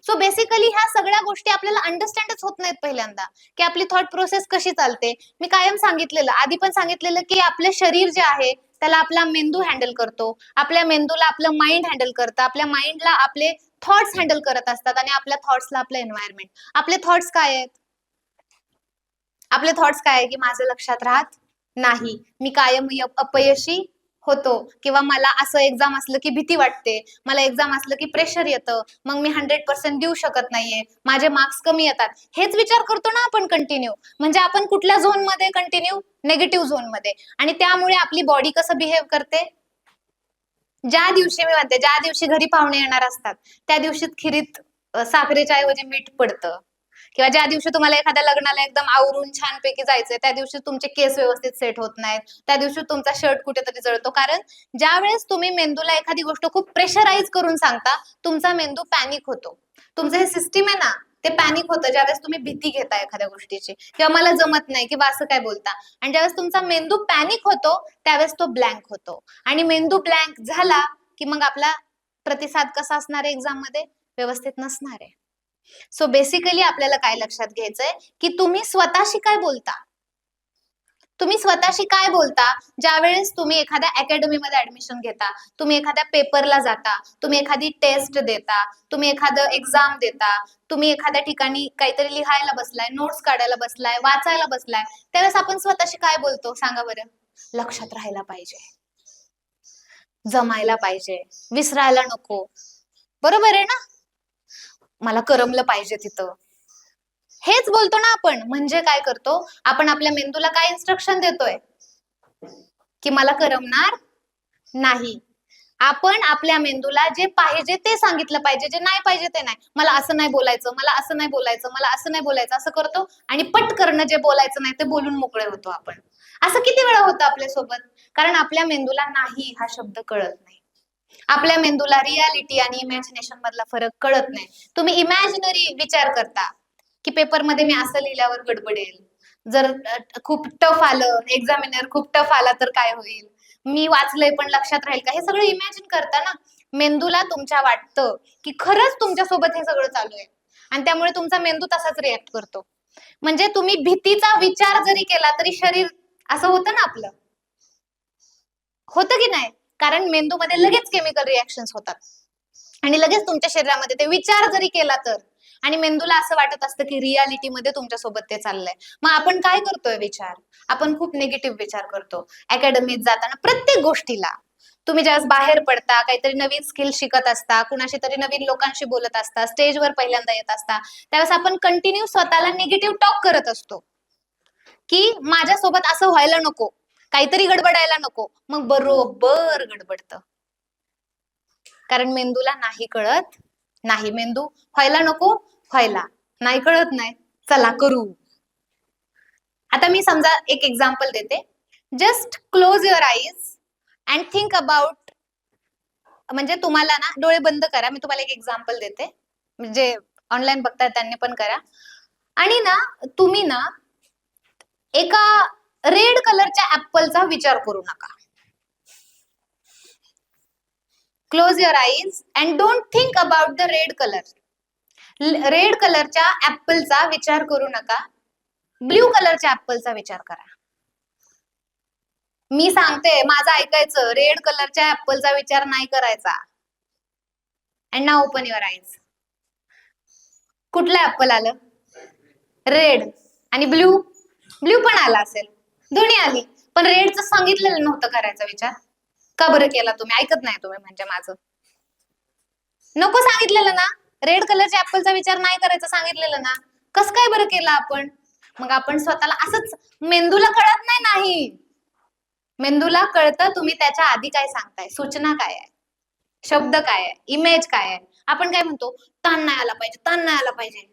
सो बेसिकली ह्या सगळ्या गोष्टी आपल्याला अंडरस्टँडच होत नाहीत पहिल्यांदा, की आपली थॉट प्रोसेस कशी चालते. मी कायम सांगितलेलं, आधी पण सांगितलेलं, की आपलं शरीर जे आहे त्याला आपला मेंदू हँडल करतो, आपल्या मेंदूला आपलं माइंड हँडल करतं, आपल्या माइंडला आपले थॉट्स हँडल करत असतात, आणि आपल्या थॉट्सला आपलं एन्व्हायरमेंट. आपले थॉट्स काय आहेत, आपले थॉट्स काय आहे, की माझं लक्षात राहत नाही, मी कायम अपयशी होतो, किंवा मला असं एक्झाम असलं की भीती वाटते, मला एक्झाम असलं की प्रेशर येतं, मग मी 100% देऊ शकत नाहीये, माझे मार्क्स कमी येतात. हेच विचार करतो ना आपण कंटिन्यू. म्हणजे आपण कुठल्या झोन मध्ये, कंटिन्यू नेगेटिव्ह झोन मध्ये. आणि त्यामुळे आपली बॉडी कसं बिहेव करते, ज्या दिवशी मी म्हणते, ज्या दिवशी घरी पाहुणे येणार असतात त्या दिवशी खिरीत साखरेच्या ऐवजी मीठ पडतं, किंवा ज्या दिवशी तुम्हाला एखाद्या लग्नाला एकदम आवरून छानपैकी जायचंय त्या दिवशी तुमचे केस व्यवस्थित सेट होत नाहीत, त्या दिवशी तुमचा शर्ट कुठेतरी जळतो. कारण ज्या वेळेस तुम्ही मेंदूला एखादी गोष्ट खूप प्रेशराईज करून सांगता, तुमचा मेंदू पॅनिक होतो. तुमचं हे सिस्टीम आहे ना, ते पॅनिक होतं ज्यावेळेस तुम्ही भीती घेता एखाद्या गोष्टीची, किंवा मला जमत नाही, किंवा असं काय बोलता. आणि ज्यावेळेस तुमचा मेंदू पॅनिक होतो त्यावेळेस तो ब्लँक होतो, आणि मेंदू ब्लँक झाला की मग आपला प्रतिसाद कसा असणार आहे एक्झाम मध्ये, व्यवस्थित नसणार आहे. सो बेसिकली आपल्याला काय लक्षात घ्यायचंय, की तुम्ही स्वतःशी काय बोलता. तुम्ही स्वतःशी काय बोलता ज्या वेळेस तुम्ही एखाद्या अकॅडमीमध्ये ऍडमिशन घेता, तुम्ही एखाद्या पेपरला जाता, तुम्ही एखादी टेस्ट देता, तुम्ही एखादं एक्झाम देता, तुम्ही एखाद्या ठिकाणी काहीतरी लिहायला बसलाय, नोट्स काढायला बसलाय, वाचायला बसलाय, त्यावेळेस आपण स्वतःशी काय बोलतो सांगा बरं. लक्षात राहायला पाहिजे, जमायला पाहिजे, विसरायला नको, बरोबर आहे ना, मला करमलं पाहिजे तिथं, हेच बोलतो ना आपण. म्हणजे काय करतो आपण, आपल्या मेंदूला काय इन्स्ट्रक्शन देतोय, की मला करमणार नाही. आपण आपल्या मेंदूला जे पाहिजे ते सांगितलं पाहिजे, जे नाही पाहिजे ते नाही. मला असं नाही बोलायचं, मला असं नाही बोलायचं, मला असं नाही बोलायचं, असं करतो, आणि पटकन जे बोलायचं नाही ते बोलून मोकळे होतो आपण. असं किती वेळा होतं आपल्यासोबत, कारण आपल्या मेंदूला नाही हा शब्द कळत नाही. आपल्या मेंदूला रियालिटी आणि इमॅजिनेशन मधला फरक कळत नाही. तुम्ही इमॅजिनरी विचार करता, की पेपरमध्ये मी असं लिहिल्यावर गडबडेल, जर खूप टफ आलं, एक्झामिनर खूप टफ आला तर काय होईल, मी वाचलंय पण लक्षात राहील का, हे सगळं इमॅजिन करता ना. मेंदूला तुमच्या वाटतं की खरंच तुमच्यासोबत हे सगळं चालू आहे, आणि त्यामुळे तुमचा मेंदू तसाच रिॲक्ट करतो. म्हणजे तुम्ही भीतीचा विचार जरी केला तरी शरीर असं होतं ना आपलं, होतं की नाही, कारण मेंदूमध्ये लगेच केमिकल रिॲक्शन्स होतात, आणि लगेच तुमच्या शरीरामध्ये ते विचार जरी केला तर, आणि मेंदूला असं वाटत असतं की रियालिटीमध्ये तुमच्यासोबत ते चाललंय. मग आपण काय करतोय विचार, आपण खूप निगेटिव्ह विचार करतो. अकॅडमीत जाताना प्रत्येक गोष्टीला, तुम्ही ज्यावेळेस बाहेर पडता, काहीतरी नवीन स्किल शिकत असता, कुणाशी तरी नवीन लोकांशी बोलत असता, स्टेजवर पहिल्यांदा येत असता, त्यावेळेस आपण कंटिन्यू स्वतःला निगेटिव्ह टॉक करत असतो, की माझ्यासोबत असं व्हायला नको, काहीतरी गडबडायला नको. मग बरोबर गडबडतं, कारण मेंदूला नाही कळत नाही, मेंदू व्हायला नको, व्हायला नाही, कळत नाही, चला करू. आता मी समजा एक एक्झाम्पल देते. Just close your eyes and think about, म्हणजे तुम्हाला ना डोळे बंद करा, मी तुम्हाला एक एक्झाम्पल देते, म्हणजे ऑनलाईन बघताय त्यांनी पण करा. आणि ना तुम्ही ना एका रेड कलरच्या ऍपलचा विचार करू नका. Close your eyes and don't think about the red colour. Red कलरच्या ऍपलचा विचार करू नका, ब्ल्यू कलरच्या ऍपलचा विचार करा. मी सांगते, माझं ऐकायचं, रेड कलरच्या ऍपलचा विचार नाही करायचा. And now open your eyes. कुठलं ऍपल आलं, रेड, आणि ब्ल्यू, ब्ल्यू पण आला असेल, दोन्ही आली, पण रेडचं सांगितलेलं नव्हतं करायचा विचार. का बरं केला तुम्ही, ऐकत नाही तुम्ही म्हणजे माझं, नको सांगितलेलं ना, रेड कलरच्या ऍपलचा विचार नाही करायचा सांगितलेलं ना, कसं काय बरं केलं आपण. मग आपण स्वतःला असंच, मेंदूला कळत नाही, नाही मेंदूला कळतं तुम्ही त्याच्या आधी काय सांगताय, सूचना काय आहे, शब्द काय आहे, इमेज काय आहे. आपण काय म्हणतो, ताण नाही आला पाहिजे, ताण नाही आला पाहिजे,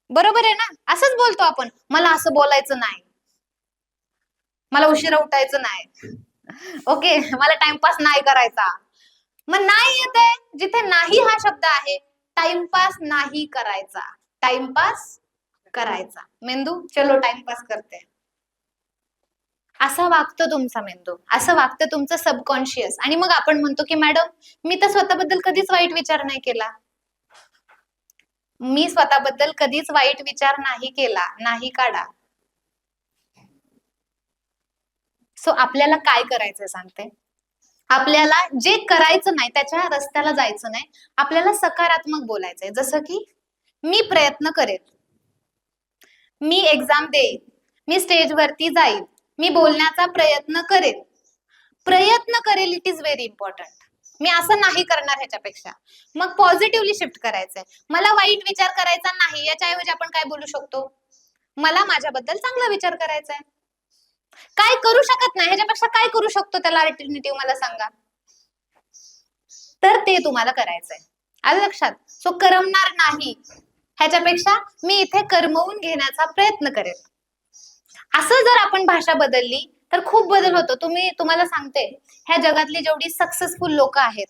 बरोबर आहे ना, असंच बोलतो आपण. मला असं बोलायचं नाही, मला उशिरा उठायचं नाही, ओके, मला टाइमपास नाही करायचा. मग नाही येते, जिथे नाही हा शब्द आहे टाइमपास नाही करायचा. टाइमपास करायचा. मेंदू चलो टाइमपास करते, असं वागतं तुमचा मेंदू, असं वागतं तुमचं सबकॉन्शियस. आणि मग आपण म्हणतो की मॅडम मी तर स्वतःबद्दल कधीच वाईट विचार नाही केला. मी स्वतःबद्दल कधीच वाईट विचार नाही केला, नाही काढा. सो आपल्याला काय करायचं सांगते. आपल्याला जे करायचं नाही त्याच्या रस्त्याला जायचं नाही. आपल्याला सकारात्मक बोलायचंय. जसं की मी प्रयत्न करेल, मी एक्झाम देईन, मी स्टेजवरती जाईल, मी बोलण्याचा प्रयत्न करेल. प्रयत्न करेल, इट इज व्हेरी इम्पॉर्टंट. मी असं नाही करणार ह्याच्यापेक्षा. मग पॉझिटिव्हली शिफ्ट करायचंय. मला वाईट विचार करायचा नाही, याच्याऐवजी आपण काय बोलू शकतो, मला माझ्याबद्दल चांगला विचार करायचा आहे. काय करू शकत नाही ह्याच्यापेक्षा काय करू शकतो त्याला अल्टरनेटिव्ह मला सांगा. तर ते तुम्हाला करायचंय. आलं लक्षात. सो करमणार नाही ह्याच्यापेक्षा मी इथे करमवून घेण्याचा प्रयत्न करेल. असं जर आपण भाषा बदलली तर खूप बदल होतो. तुम्हाला सांगते, ह्या जगातली जेवढी सक्सेसफुल लोक आहेत,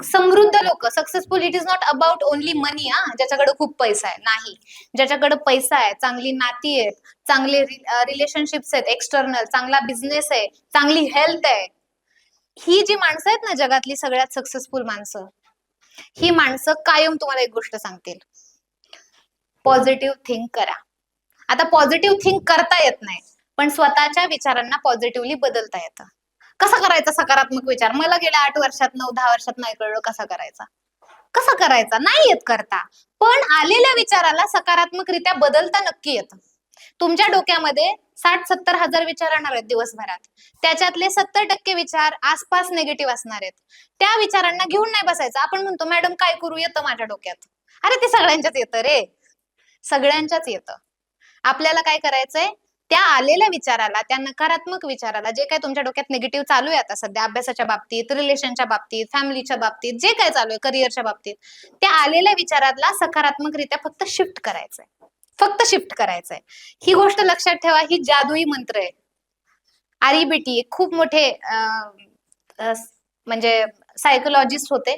समृद्ध लोक, successful, it is not about only money. ज्याच्याकडे खूप पैसा आहे नाही, ज्याच्याकडे पैसा आहे, चांगली नाती आहेत, चांगले रिलेशनशिप्स आहेत एक्सटर्नल, चांगला बिझनेस आहे, चांगली हेल्थ आहे, ही जी माणसं आहेत ना जगातली सगळ्यात सक्सेसफुल माणसं, ही माणसं कायम तुम्हाला एक गोष्ट सांगतील, पॉझिटिव्ह थिंक करा. आता पॉझिटिव्ह थिंक करता येत नाही, पण स्वतःच्या विचारांना पॉझिटिव्हली बदलता येतं. कसा करायचा सकारात्मक विचार? मला गेल्या 8 वर्षात 9-10 वर्षात नाही कळलं कसा करायचा. कसा करायचा नाही येत करता, पण आलेल्या विचाराला सकारात्मकरित्या बदलता नक्की येतं. तुमच्या डोक्यामध्ये 60-70 हजार विचार येणार आहेत दिवसभरात. त्याच्यातले 70% विचार आसपास निगेटिव्ह असणार आहेत. त्या विचारांना घेऊन नाही बसायचं. आपण म्हणतो मॅडम काय करू, येतं माझ्या डोक्यात. अरे ते सगळ्यांच्याच येतं रे, सगळ्यांच्याच येतं. आपल्याला काय करायचंय, त्या आलेल्या विचाराला, त्या नकारात्मक विचाराला, जे काय तुमच्या डोक्यात निगेटिव्ह चालू आहे आता सध्या, अभ्यासाच्या बाबतीत, रिलेशनच्या बाबतीत, फॅमिलीच्या बाबतीत, जे काय चालू आहे करिअरच्या बाबतीत, त्या आलेल्या विचाराला सकारात्मकरित्या फक्त शिफ्ट करायचंय. फक्त शिफ्ट करायचंय. ही गोष्ट लक्षात ठेवा, ही जादुई मंत्र आहे. आरिबीटी खूप मोठे म्हणजे सायकोलॉजिस्ट होते,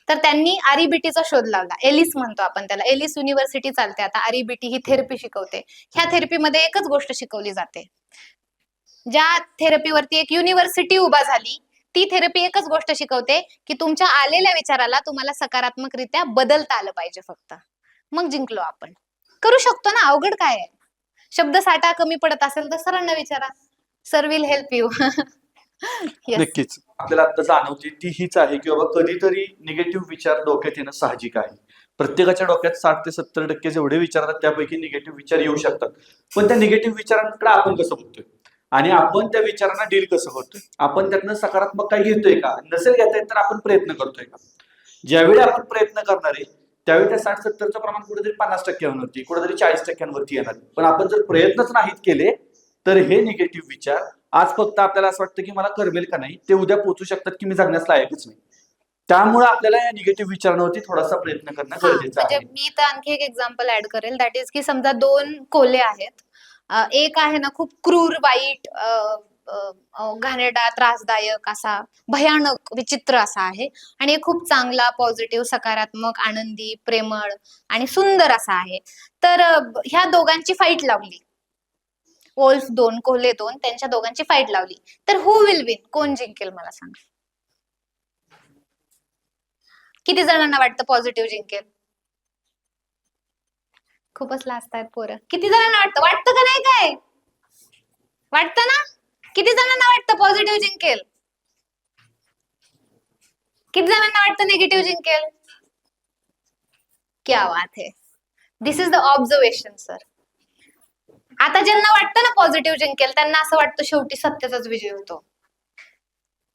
तर त्यांनी आरिबीटीचा शोध लावला. एलिस म्हणतो आपण त्याला. एलिस युनिव्हर्सिटी चालते आता. आरिबीटी ही थेरपी शिकवते. ह्या थेरपीमध्ये एकच गोष्ट शिकवली जाते. ज्या थेरपीवरती एक युनिव्हर्सिटी उभा झाली, ती थेरपी एकच गोष्ट शिकवते की तुमच्या आलेल्या विचाराला तुम्हाला सकारात्मकरित्या बदलता आलं पाहिजे फक्त. मग जिंकलो आपण. करू शकतो ना, अवघड काय आहे? शब्द साठा कमी पडत असेल तर सरांना विचारा, सर विल हेल्प यू. नक्कीच. आपल्याला आता जाणवते ती हीच आहे की बाबा कधीतरी निगेटिव्ह विचार डोक्यात येणं साहजिक आहे. प्रत्येकाच्या डोक्यात 60 ते 70% जेवढे विचार आहेत त्यापैकी निगेटिव्ह विचार येऊ शकतात. पण त्या निगेटिव्ह विचारांकडे आपण कसं बघतोय आणि आपण त्या विचारांना डील कसं करतोय, आपण त्यातनं सकारात्मक काही घेतोय का, नसेल घेता येत तर आपण प्रयत्न करतोय का. ज्यावेळी आपण प्रयत्न करणार आहे त्यावेळी त्या 60-70चं प्रमाण कुठेतरी 50%वरती, कुठेतरी 40%वरती येणार. पण आपण जर प्रयत्नच नाहीत केले तर हे निगेटिव्ह विचार आज फक्त आपल्याला असं वाटतं की मला करमेल का नाही, ते उद्या पोहोचू शकतात की मी जगण्यास लायकच नाही. त्यामुळे आपल्याला या निगेटिव्ह विचारांवरती थोडासा प्रयत्न करणं गरजेचं म्हणजे आहे. मी तर आणखी एक एक्झाम्पल ऍड करेल. दॅट इज की समजा 2 कोल्हे आहेत. एक आहे ना खूप क्रूर, वाईट, घाणेरडा, त्रासदायक, असा भयानक, विचित्र असा आहे, आणि एक खूप चांगला, पॉझिटिव्ह, सकारात्मक, आनंदी, प्रेमळ आणि सुंदर असा आहे. तर ह्या दोघांची फाईट लावली. वोल्फ 2, कोल्हे 2, त्यांच्या दोघांची फाईट लावली. तर हु विल विन? कोण जिंकेल मला सांगा. किती जणांना वाटतं पॉझिटिव्ह जिंकेल? खूपच लाजतायत पोरं. किती जणांना वाटतं का नाही? काय वाटतं ना? किती जणांना वाटतं पॉझिटिव्ह जिंकेल? किती जणांना वाटतं निगेटिव्ह जिंकेल? क्या बात है. दिस इज द ऑब्झर्वेशन सर. आता ज्यांना वाटतं ना पॉझिटिव्ह जिंकेल, त्यांना असं वाटतं शेवटी सत्याचाच विजय होतो.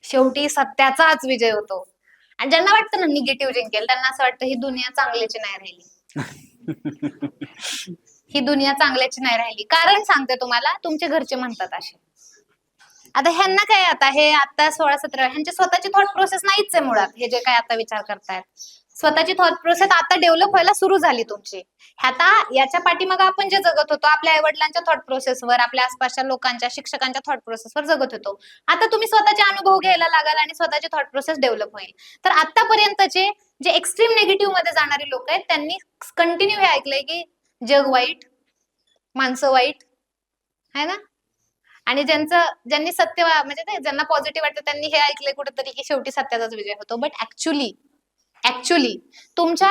शेवटी सत्याचाच विजय होतो. आणि ज्यांना वाटतं ना निगेटिव्ह जिंकेल, त्यांना असं वाटतं ही दुनिया चांगल्याची नाही राहिली. ही दुनिया चांगल्याची नाही राहिली. कारण सांगते तुम्हाला, तुमचे घरचे म्हणतात असे. आता ह्यांना काय, आता हे आता 16-17, ह्यांची स्वतःची थॉट प्रोसेस नाहीच आहे मुळात. हे जे काय आता विचार करतायत, स्वतःची थॉट प्रोसेस आता डेव्हलप व्हायला सुरू झाली तुमची. आता याच्या पाठीमागे आपण जे जगत होतो, आपल्या आई वडिलांच्या थॉट प्रोसेसवर, आपल्या आसपासच्या लोकांच्या, शिक्षकांच्या थॉट प्रोसेसवर जगत होतो. आता तुम्ही स्वतःचे अनुभव घ्यायला लागाल आणि स्वतःची थॉट प्रोसेस डेव्हलप होईल. तर आतापर्यंतचे जे एक्स्ट्रीम नेगेटिव्ह मध्ये जाणारे लोक आहेत त्यांनी कंटिन्यू हे ऐकलंय की जग वाईट, माणसं वाईट है ना. आणि ज्यांनी म्हणजे ज्यांना पॉझिटिव्ह वाटतं त्यांनी हे ऐकलंय कुठेतरी की शेवटी सत्याचाच विजय होतो. बट ऍक्च्युली तुमच्या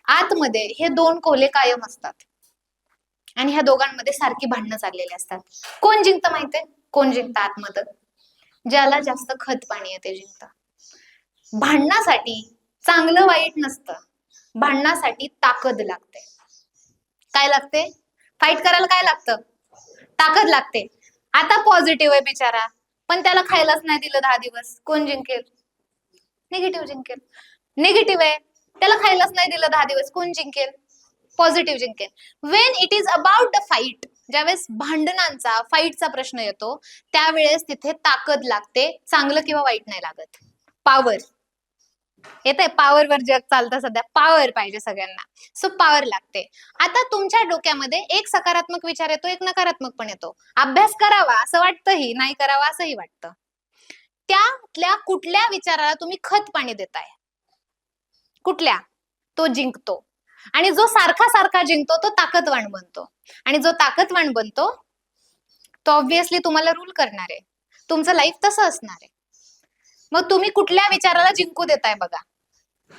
आतमध्ये हे दोन कोले कायम असतात आणि ह्या दोघांमध्ये सारखी भांडणं चाललेली असतात. कोण जिंकतं माहितीये? कोण जिंकतं आतमध्ये? ज्याला जास्त खत पाणी येते जिंकतं. भांडणासाठी चांगलं वाईट नसतं, भांडणासाठी ताकद लागते. काय लागते? फाईट करायला काय लागतं? ताकद लागते. आता पॉझिटिव्ह आहे बिचारा, पण त्याला खायलाच नाही दिलं 10 दिवस, कोण जिंकेल? निगेटिव्ह जिंकेल. निगेटिव्ह आहे, त्याला खायलाच नाही दिलं 10 दिवस, कोण जिंकेल? पॉझिटिव्ह जिंकेल. Wien it is about the fight, ज्यावेळेस भांडणांचा फाईटचा प्रश्न येतो त्यावेळेस तिथे ताकद लागते, चांगलं किंवा वाईट नाही लागत. पॉवर येते, पॉवरवर जग चालतं सध्या, पॉवर पाहिजे सगळ्यांना. सो पॉवर लागते. आता तुमच्या डोक्यामध्ये एक सकारात्मक विचार येतो, एक नकारात्मक पण येतो. अभ्यास करावा असं वाटतंही, नाही करावा असंही वाटतं. त्यातल्या कुठल्या विचाराला तुम्ही खत पाणी देताय? कुठल्या? तो जिंकतो. आणि जो सारखा सारखा जिंकतो तो ताकदवान बनतो. आणि जो ताकदवान बनतो तो ऑब्व्हियसली तुम्हाला रूल करणार आहे. तुमचं लाईफ तसं असणार आहे. मग तुम्ही कुठल्या विचाराला जिंकू देताय बघा.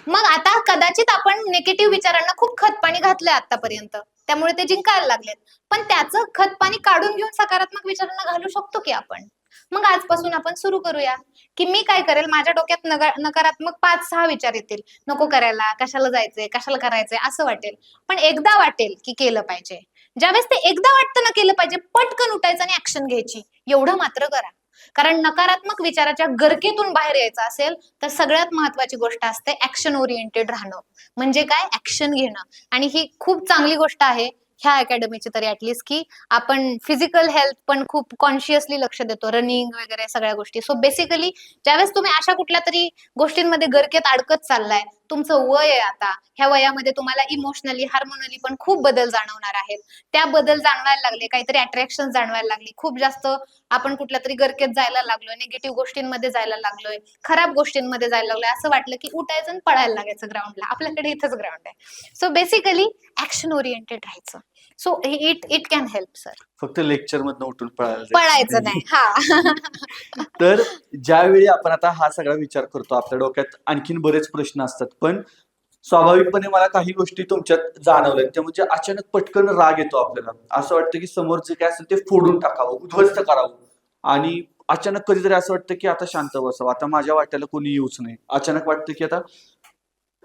मग आता कदाचित आपण निगेटिव्ह विचारांना खूप खतपाणी घातलंय आतापर्यंत, त्यामुळे ते जिंकायला लागलेत. पण त्याचं खतपाणी काढून घेऊन सकारात्मक विचारांना घालू शकतो की आपण. मग आजपासून आपण सुरू करूया की मी काय करेल, माझ्या डोक्यात नकारात्मक 5-6 विचार येतील. नको करायला, कशाला जायचंय, कशाला करायचंय असं वाटेल. पण एकदा वाटेल की केलं पाहिजे. ज्यावेळेस ते एकदा वाटतं ना केलं पाहिजे, पटकन उठायचं आणि ऍक्शन घ्यायची. एवढं मात्र करा. कारण नकारात्मक विचाराच्या गर्केतून बाहेर यायचं असेल तर सगळ्यात महत्वाची गोष्ट असते ऍक्शन ओरिएंटेड राहणं. म्हणजे काय? ऍक्शन घेणं. आणि ही खूप चांगली गोष्ट आहे ह्या अकॅडमीची तरी ऍटलीस्ट, की आपण फिजिकल हेल्थ पण खूप कॉन्शियसली लक्ष देतो, रनिंग वगैरे सगळ्या गोष्टी. सो बेसिकली ज्यावेळेस तुम्ही अशा कुठल्या तरी गोष्टींमध्ये गर्केत अडकत चाललाय, तुमचं वय आहे आता, ह्या वयामध्ये तुम्हाला इमोशनली, हार्मोनली पण खूप बदल जाणवणार आहेत. त्या बदल जाणवायला लागले, काहीतरी अट्रॅक्शन जाणवायला लागली, खूप जास्त आपण कुठल्या तरी गर्केत जायला लागलोय, निगेटिव्ह गोष्टींमध्ये जायला लागलोय, खराब गोष्टींमध्ये जायला लागलोय, असं वाटलं की उठायचं आणि पळायला लागायचं ग्राउंडला. आपल्याकडे इथंच ग्राउंड आहे. सो बेसिकली ऍक्शन ओरिएंटेड राहायचं. So it can help sir. फक्त लेक्चर मधनं उठून पळायचं नाही. हा. तर ज्यावेळी आपण आता हा सगळा विचार करतो, आपल्या डोक्यात आणखीन बरेच प्रश्न असतात, पण स्वाभाविकपणे मला काही गोष्टी तुमच्यात जाणवल्यात. त्या म्हणजे अचानक पटकन राग येतो आपल्याला. असं वाटतं की समोरचं काय असेल ते फोडून टाकावं, उद्ध्वस्त करावं. आणि अचानक कधीतरी असं वाटतं की आता शांत बसावं, आता माझ्या वाट्याला कोणी येऊच नाही. अचानक वाटतं की आता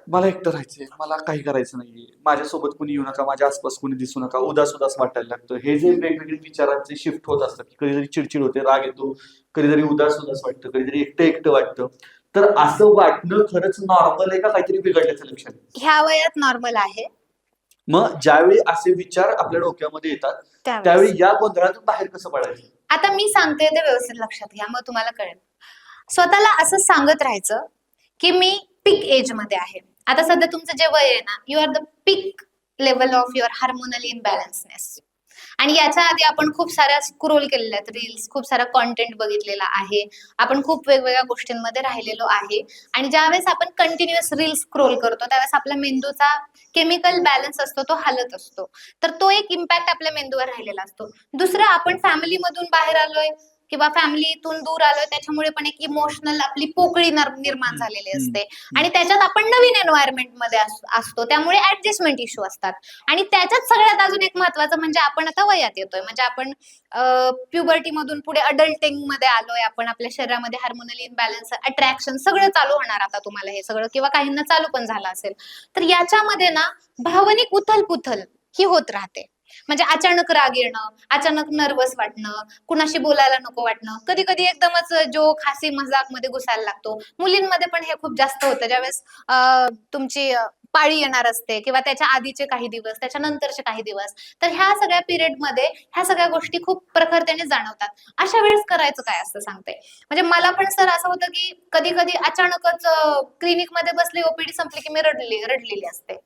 मला एकटं राहायचंय, मला काही करायचं नाहीये, माझ्यासोबत कोणी येऊ नका, माझ्या आसपास कोणी दिसू नका, उदास वाटायला लागतं. हे जे वेगवेगळे विचारांचे शिफ्ट होत असतात, कधीतरी चिडचिड होते, राग येतो, कधीतरी उदास वाटतं, कधीतरी एकटं वाटतं. तर असं वाटणं खरंच नॉर्मल आहे का काहीतरी बिघडल्याचं लक्षण? ह्या वयात नॉर्मल आहे. मग ज्यावेळी असे विचार आपल्या डोक्यामध्ये येतात त्यावेळी या गोंधळातून बाहेर कसं पडायचं? आता मी सांगते ते व्यवस्थित लक्षात घ्या, मग तुम्हाला कळेल. स्वतःला असं सांगत राहायचं की मी पीक एज मध्ये आहे. आता सध्या तुमचं जे वय आहे ना, you are the peak level of your hormonal imbalanceness. आणि याच्या आधी आपण खूप साऱ्या स्क्रोल केलेल्या आहेत रील्स, खूप सारा कॉन्टेंट बघितलेला आहे, आपण खूप वेगवेगळ्या गोष्टींमध्ये राहिलेलो आहे. आणि ज्यावेळेस आपण कंटिन्युअस रील्स स्क्रोल करतो त्यावेळेस आपल्या मेंदूचा केमिकल बॅलन्स असतो तो हालत असतो. तर तो एक इम्पॅक्ट आपल्या मेंदूवर राहिलेला असतो. दुसरं, आपण फॅमिलीमधून बाहेर आलोय किंवा फॅमिलीतून दूर आलोय, त्याच्यामुळे पण एक इमोशनल आपली पोकळी निर्माण झालेली असते. आणि त्याच्यात आपण नवीन एन्व्हायरमेंट मध्ये असतो, त्यामुळे ऍडजस्टमेंट इश्यू असतात. आणि त्याच्यात सगळ्यात अजून एक महत्वाचं म्हणजे आपण आता वयात येतोय, म्हणजे आपण प्युबर्टी मधून पुढे अडल्टिंग मध्ये आलोय. आपण आपल्या शरीरामध्ये हार्मोनल इनबॅलन्स, अट्रॅक्शन सगळं चालू होणार आता तुम्हाला हे सगळं, किंवा काहींना चालू पण झालं असेल. तर याच्यामध्ये ना भावनिक उथलपुथल ही होत राहते. म्हणजे अचानक राग येणं, अचानक नर्वस वाटणं, कुणाशी बोलायला नको वाटणं, कधी कधी एकदमच जोक, हासी मजाक मध्ये घुसायला लागतो. मुलींमध्ये पण हे खूप जास्त होतं, ज्यावेळेस तुमची पाळी येणार असते किंवा त्याच्या आधीचे काही दिवस, त्याच्यानंतरचे काही दिवस. तर ह्या सगळ्या पिरियड मध्ये ह्या सगळ्या गोष्टी खूप प्रखरतेने जाणवतात. अशा वेळेस करायचं काय असतं सांगते. म्हणजे मला पण सर असं होतं की कधी कधी अचानकच क्लिनिक मध्ये बसली, ओपीडी संपली की मी रडलेली असते.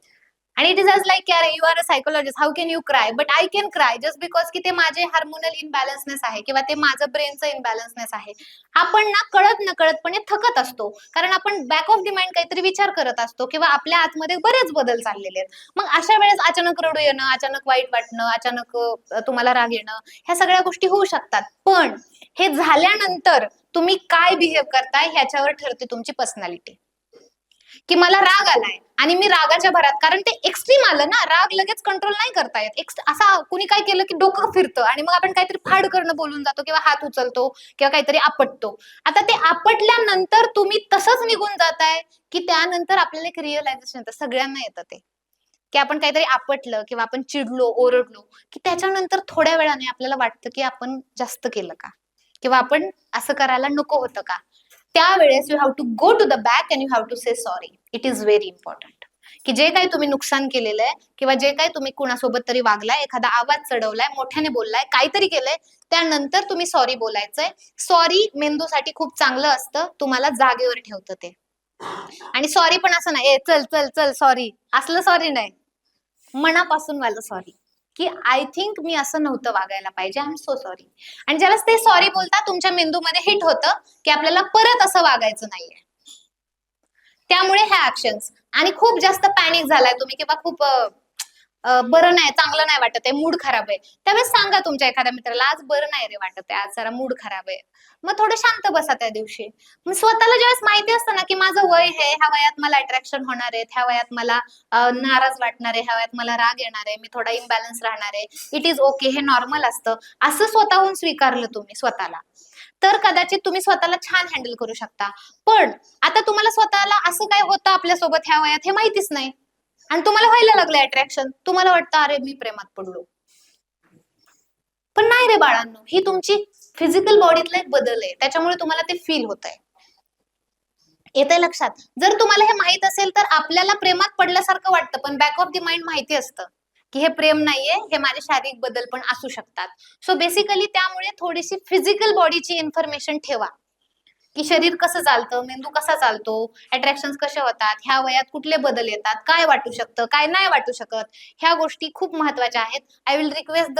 आणि इट इज अज लाईक अरे you are a psychologist, how can you cry, but I can cry just because की ते माझे हार्मोनल इनबॅलन्सनेस आहे किंवा ते माझं ब्रेनचं इनबॅलन्सनेस आहे. आपण ना कळत नकळतपणे थकत असतो, कारण आपण बॅक ऑफ द माइंड काहीतरी विचार करत असतो किंवा आपल्या आतमध्ये बरेच बदल चाललेले आहेत. मग अशा वेळेस अचानक रडू येणं, अचानक वाईट वाटणं, अचानक तुम्हाला राग येणं, ह्या सगळ्या गोष्टी होऊ शकतात. पण हे झाल्यानंतर तुम्ही काय बिहेव करताय ह्याच्यावर ठरते तुमची पर्सनॅलिटी. की मला राग आलाय आणि मी रागाच्या भरात, कारण ते एक्स्ट्रीम आलं ना, राग लगेच कंट्रोल नाही करता येत. असा कुणी काय केलं की डोकं फिरतं आणि मग आपण काहीतरी फाड करणं बोलून जातो किंवा हात उचलतो किंवा काहीतरी आपटतो. आता ते आपटल्यानंतर तुम्ही तसंच निघून जाताय की त्यानंतर आपल्याला एक रिअलायझेशन येतं, सगळ्यांना येतं ते, की आपण काहीतरी आपटलं किंवा आपण चिडलो, ओरडलो की त्याच्यानंतर थोड्या वेळाने आपल्याला वाटतं की आपण जास्त केलं का किंवा आपण असं करायला नको होतं का. त्यावेळेस you have to go to the back and you have to say sorry. It is very important की जे काही तुम्ही नुकसान केलेलं आहे किंवा जे काही तुम्ही कुणासोबत तरी वागलाय, एखादा आवाज चढवलाय, मोठ्याने बोललाय, काहीतरी केलंय, त्यानंतर तुम्ही सॉरी बोलायचंय. सॉरी मेंदूसाठी खूप चांगलं असतं, तुम्हाला जागेवर ठेवतं ते. आणि सॉरी पण असं नाही, ए चल चल चल सॉरी, असलं सॉरी नाही, मनापासून वालं सॉरी, की आय थिंक मी असं नव्हतं वागायला पाहिजे, आय एम सो सॉरी. आणि ज्यावेळेस ते सॉरी बोलता तुमच्या मेंदूमध्ये हिट होतं की आपल्याला परत असं वागायचं नाहीये. त्यामुळे ह्या ऍक्शन्स. आणि खूप जास्त पॅनिक झालाय तुम्ही किंवा खूप बरं नाही, चांगलं नाही वाटत आहे, मूड खराब आहे, त्यावेळेस सांगा तुमच्या एखाद्या मित्राला आज बरं नाही रे वाटत आहे, आज जरा मूड खराब आहे. मग थोडं शांत बसा त्या दिवशी. मग स्वतःला ज्यावेळेस माहिती असतं ना की माझं वय आहे, ह्या वयात मला अट्रॅक्शन होणार आहे, ह्या वयात मला नाराज वाटणार आहे, ह्या वयात मला राग येणार आहे, मी थोडा इम्बॅलन्स राहणार आहे, इट इज ओके, हे नॉर्मल असतं, असं स्वतःहून स्वीकारलं तुम्ही स्वतःला, तर कदाचित तुम्ही स्वतःला छान हँडल करू शकता. पण आता तुम्हाला स्वतःला असं काय होतं आपल्यासोबत ह्या वयात हे माहितीच नाही आणि तुम्हाला व्हायला लागलं अट्रॅक्शन, तुम्हाला वाटतं अरे मी प्रेमात पडलो. पण नाही रे बाळांनो, ही तुमची फिजिकल बॉडीतला एक बदल आहे, त्याच्यामुळे तुम्हाला ते फील होत आहे. येतंय लक्षात? जर तुम्हाला हे माहित असेल तर आपल्याला प्रेमात पडल्यासारखं वाटतं, पण बॅक ऑफ द माइंड माहिती असतं की हे प्रेम नाहीये, हे माझे शारीरिक बदल पण असू शकतात. सो बेसिकली त्यामुळे थोडीशी फिजिकल बॉडीची इन्फॉर्मेशन ठेवा की शरीर कसं चालतं, मेंदू कसा चालतो, अट्रॅक्शन्स कसे होतात, ह्या वयात कुठले बदल येतात, काय वाटू शकतं, काय नाही वाटू शकत, ह्या गोष्टी खूप महत्वाच्या आहेत. आय विल रिक्वेस्ट द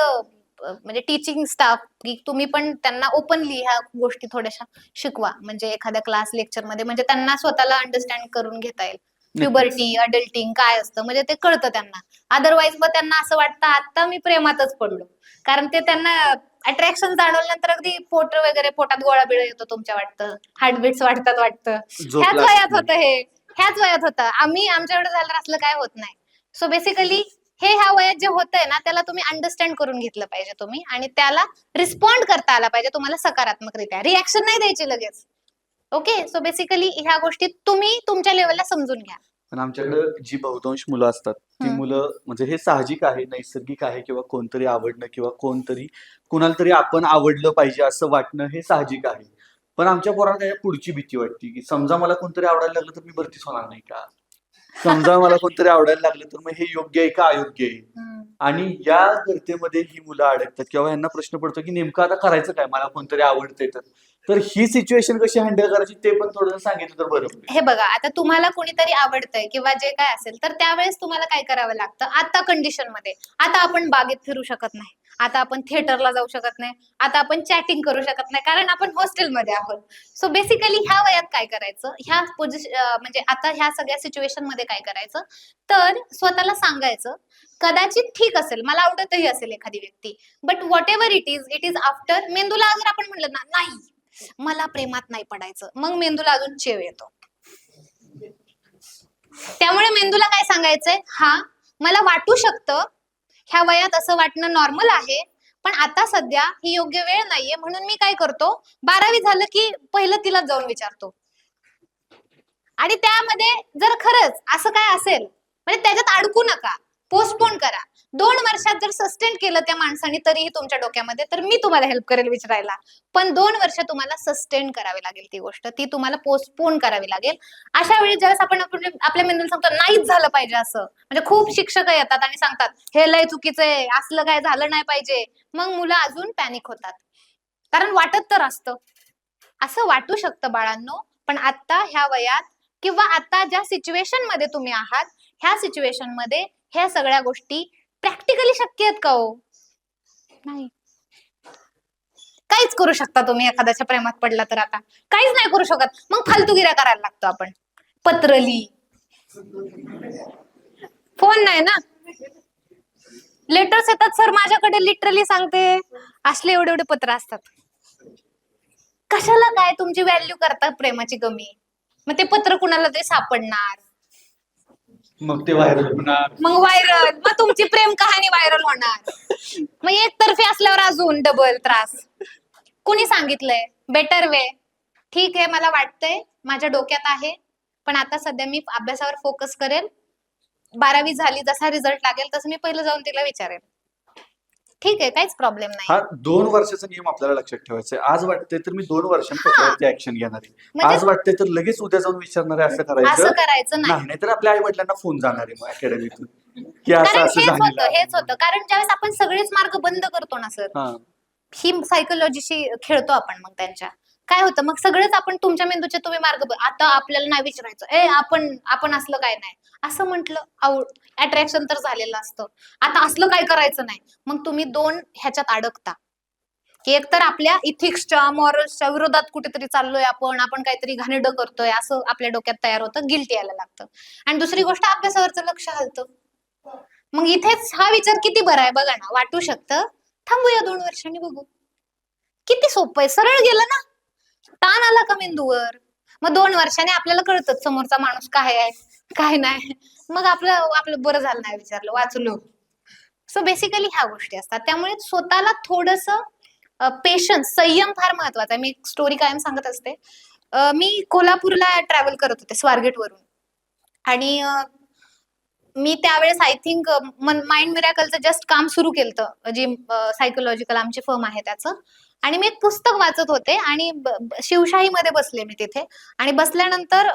म्हणजे टीचिंग स्टाफ की तुम्ही पण त्यांना ओपनली ह्या गोष्टी थोड्याशा शिकवा, म्हणजे एखाद्या क्लास लेक्चर मध्ये, म्हणजे त्यांना स्वतःला अंडरस्टँड करून घेता येईल. प्युबर्टी, अडल्टिंग काय असतं म्हणजे ते कळतं त्यांना. अदरवाईज मग त्यांना असं वाटतं आता मी प्रेमातच पडलो, कारण ते त्यांना अट्रॅक्शन जाणवल्यानंतर अगदी पोट वगैरे, पोटात गोळा बिळा येतो तुमच्या वाटतं, हार्टबीट्स वाढतात वाटतं. झोप ह्याच लागत वयात नाही. होतं हे, ह्याच वयात होतं. आमच्याकडे झालं असलं काय होत नाही. सो बेसिकली हे ह्या वयात जे होतंय ना त्याला तुम्ही अंडरस्टँड करून घेतलं पाहिजे तुम्ही, आणि त्याला रिस्पॉन्ड करता आला पाहिजे तुम्हाला सकारात्मकरित्या, रिॲक्शन नाही द्यायची लगेच. ओके, सो बेसिकली ह्या गोष्टी तुम्ही तुमच्या लेवलला समजून घ्या. पण आमच्याकडे जी बहुतांश मुलं असतात ती मुलं म्हणजे हे साहजिक आहे, नैसर्गिक आहे, किंवा कोणतरी आवडणं किंवा कुणाला तरी आपण आवडलं पाहिजे असं वाटणं हे साहजिक आहे. पण आमच्या पोरांना त्याच्या पुढची भीती वाटते की समजा मला कोणतरी आवडायला लागलं तर मी भरतीच होणार नाही का, समजा मला कोणतरी आवडायला लागलं तर मग हे योग्य आहे का अयोग्य आहे. आणि या गर्तेमध्ये ही मुलं अडकतात किंवा यांना प्रश्न पडतो की नेमकं आता करायचं काय, मला कोणतरी आवडतंय तर ही सिच्युएशन कशी हँडल करायची ते पण थोडं सांगितलं तर बरं पडेल. हे बघा, आता तुम्हाला कोणीतरी आवडतंय किंवा जे काय असेल तर त्यावेळेस तुम्हाला काय करावं लागतं, आता कंडिशन मध्ये, आता आपण बागेत फिरू शकत नाही, आता आपण थिएटरला जाऊ शकत नाही, आता आपण चॅटिंग करू शकत नाही, कारण आपण हॉस्टेलमध्ये आहोत. सो बेसिकली ह्या वयात काय करायचं, ह्या म्हणजे आता ह्या सगळ्या सिच्युएशन मध्ये काय करायचं, तर स्वतःला सांगायचं कदाचित ठीक असेल, मला आवडतही असेल एखादी व्यक्ती, but what ever it is after. मेंदूला अगर आपण म्हणलं ना नाही मला प्रेमात नाही पडायचं, मग मेंदूला अजून चेव येतो. त्यामुळे मेंदूला काय सांगायचंय, हा मला वाटू शकतं, ह्या वयात असं वाटणं नॉर्मल आहे, पण आता सध्या ही योग्य वेळ नाहीये, म्हणून मी काय करतो, 12वी झालं की पहिलं तिला जाऊन विचारतो. आणि त्यामध्ये जर खरंच असं काय असेल म्हणजे त्याच्यात अडकू नका, पोस्टपोन करा. 2 वर्षात जर सस्टेन केलं त्या माणसाने तरीही तुमच्या डोक्यामध्ये, तर मी तुम्हाला हेल्प करेल विचारायला. पण 2 वर्ष तुम्हाला सस्टेन करावी लागेल ती गोष्ट, ती तुम्हाला पोस्टपोन करावी लागेल. अशा वेळी ज्यावेळेस आपण आपल्या मेंदूला सांगतो नाहीच झालं पाहिजे असं, म्हणजे खूप शिक्षक येतात आणि सांगतात हे लय चुकीचं आहे, असलं काय झालं नाही पाहिजे, मग मुलं अजून पॅनिक होतात, कारण वाटत तर असतं. असं वाटू शकतं बाळांनो, पण आता ह्या वयात किंवा आता ज्या सिच्युएशन मध्ये तुम्ही आहात, ह्या सिच्युएशन मध्ये ह्या सगळ्या गोष्टी प्रॅक्टिकली शक्य आहेत का हो? नाही. काहीच करू शकता तुम्ही एखाद्याच्या प्रेमात पडला तर आता काहीच नाही करू शकत. मग फालतूगिऱ्या करायला लागतो आपण. पत्र लिही, फोन नाही ना, लेटर्स येतात सर माझ्याकडे, लिटरली सांगते असले एवढे एवढे पत्र असतात. कशाला काय तुमची व्हॅल्यू करता प्रेमाची कमी? मग ते पत्र कुणाला तरी सापडणार, मग ते व्हायरल होणार, मग व्हायरल, मग तुमची प्रेम कहाणी व्हायरल होणार. मग एकतर्फी असल्यावर अजून डबल त्रास. कुणी सांगितलंय बेटर वे? ठीक आहे, मला वाटतंय, माझ्या डोक्यात आहे, पण आता सध्या मी अभ्यासावर फोकस करेल. 12वी झाली, जसा रिझल्ट लागेल तसं मी पहिलं जाऊन तिला विचारेल. ठीक आहे, काहीच प्रॉब्लेम नाही. हा 2 वर्षाचा नियम आपल्याला लक्षात ठेवायचा आहे. आज वाटतंय तर मी 2 वर्षांनी त्याच्यावरती ऍक्शन घेणार आहे. म्हणजे आज वाटतंय तर लगेच उद्या जाऊन विचारणार आहे, असं असं करायचं करायचं नाही. नाही. नाहीतर आपल्या आई वडिलांना फोन जाणार आहे मग अकॅडमीतून की असं कारण असं हेच झालेलं होतं, आहे. हेच होतं. कारण ज्यावेळेस आपण सगळेच मार्ग बंद करतो ना सर, हा. ही सायकोलॉजीशी खेळतो आपण. मग त्यांच्या काय होतं, मग सगळेच आपण तुमच्या मेंदूचे तुम्ही मार्ग आता आपल्याला नाही विचारायचं, आपण असलं काय नाही असं म्हटलं, अट्रॅक्शन तर झालेलं असतं. आता असलं काय करायचं नाही. मग तुम्ही 2 ह्याच्यात अडकता की एकतर आपल्या इथिक्सच्या मॉरल्सच्या विरोधात कुठेतरी चाललोय आपण काहीतरी घाणेरडं करतोय असं आपल्या डोक्यात तयार होतं, गिल्ट यायला लागतं. आणि दुसरी गोष्ट अभ्यासावरचं लक्ष हलतं. मग इथेच हा विचार किती बरा आहे बघा ना, वाटू शकतं थांबूया 2 वर्षांनी बघू. किती सोपं आहे, सरळ गेलं ना, ताण आला का मेंदूवर. मग 2 वर्षांनी आपल्याला कळतं समोरचा माणूस काय आहे काय नाही. मग आपलं बरं झालं नाही विचारलं, वाचलो. सो बेसिकली ह्या गोष्टी असतात. त्यामुळे स्वतःला थोडंसं पेशन्स, संयम फार महत्वाचा आहे. मी एक स्टोरी कायम सांगत असते. मी कोल्हापूरला ट्रॅव्हल करत होते स्वारगेट वरून, आणि मी त्यावेळेस आय थिंक माइंड मिरॅकलचं जस्ट काम सुरू केलं, जी सायकोलॉजिकल आमची फर्म आहे त्याचं. आणि मी एक पुस्तक वाचत होते आणि शिवशाहीमध्ये बसले मी तिथे. आणि बसल्यानंतर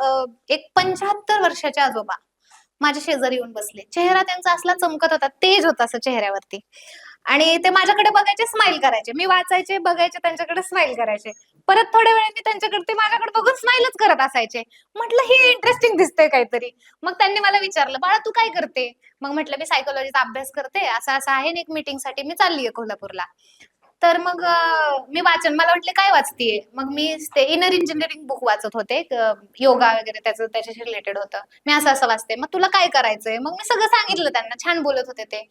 एक 75 वर्षाचे आजोबा माझ्या शेजारी येऊन बसले. चेहरा त्यांचा असला चमकत होता, तेज होता असं चेहऱ्यावरती. आणि ते माझ्याकडे बघायचे, स्माइल करायचे. मी वाचायचे, बघायचे, त्यांच्याकडे स्माइल करायचे. परत थोड्या वेळाने त्यांच्याकडे, ते माझ्याकडे बघून स्माइलच करत असायचे. म्हटलं हे इंटरेस्टिंग दिसतंय काहीतरी. मग त्यांनी मला विचारलं, बाळा तू काय करते? मग म्हटलं मी सायकोलॉजीचा अभ्यास करते, असं असं आहे, एक मीटिंगसाठी मी चाललीये कोल्हापूरला. तर मग मी मला म्हटले काय वाचतीये? मग मी ते इनर इंजिनिअरिंग बुक वाचत होते, योगा वगैरे त्याच्याशी रिलेटेड होतं. मी असं असं वाचते. मग तुला काय करायचंय? मग मी सगळं सांगितलं त्यांना. छान बोलत होते ते.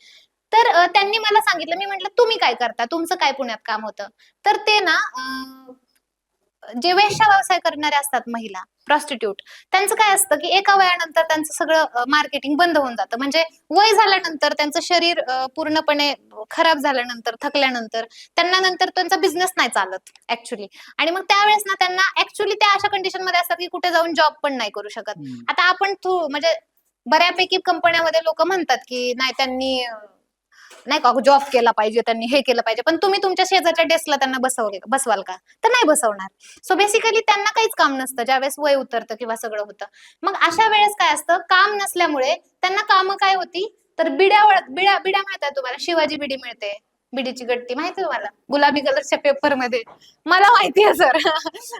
तर त्यांनी मला सांगितलं, मी म्हटलं तुम्ही काय करता? तुमचं काय पुण्यात काम होतं? तर ते ना जे वेश्या व्यवसाय करणारे असतात महिला, प्रॉस्टिट्यूट, त्यांचं काय असतं की एका वयानंतर त्यांचं सगळं मार्केटिंग बंद होऊन जातं. म्हणजे वय झाल्यानंतर त्यांचं शरीर पूर्णपणे खराब झाल्यानंतर, थकल्यानंतर त्यांना नंतर त्यांचा बिझनेस नाही चालत ऍक्च्युली. आणि मग त्यावेळेस ना त्यांना ऍक्च्युली त्या अशा कंडिशन मध्ये असतात की कुठे जाऊन जॉब पण नाही करू शकत. आता आपण म्हणजे बऱ्यापैकी कंपन्यामध्ये लोक म्हणतात की नाही, त्यांनी नाही का जॉब केला पाहिजे, त्यांनी हे केलं पाहिजे, पण तुम्ही तुमच्या शेजारच्या डेस्कला त्यांना बसवाल का? तर नाही बसवणार. सो बेसिकली त्यांना काहीच काम नसतं ज्यावेळेस वय उतरतं किंवा सगळं होतं. मग अशा वेळेस काय असतं, काम नसल्यामुळे त्यांना कामं काय होती, तर बिड्या माहिती तुम्हाला, शिवाजी बिडी मिळते, बिडीची गट्टी माहिती तुम्हाला, गुलाबी कलरच्या पेपर मध्ये. मला माहितीये सर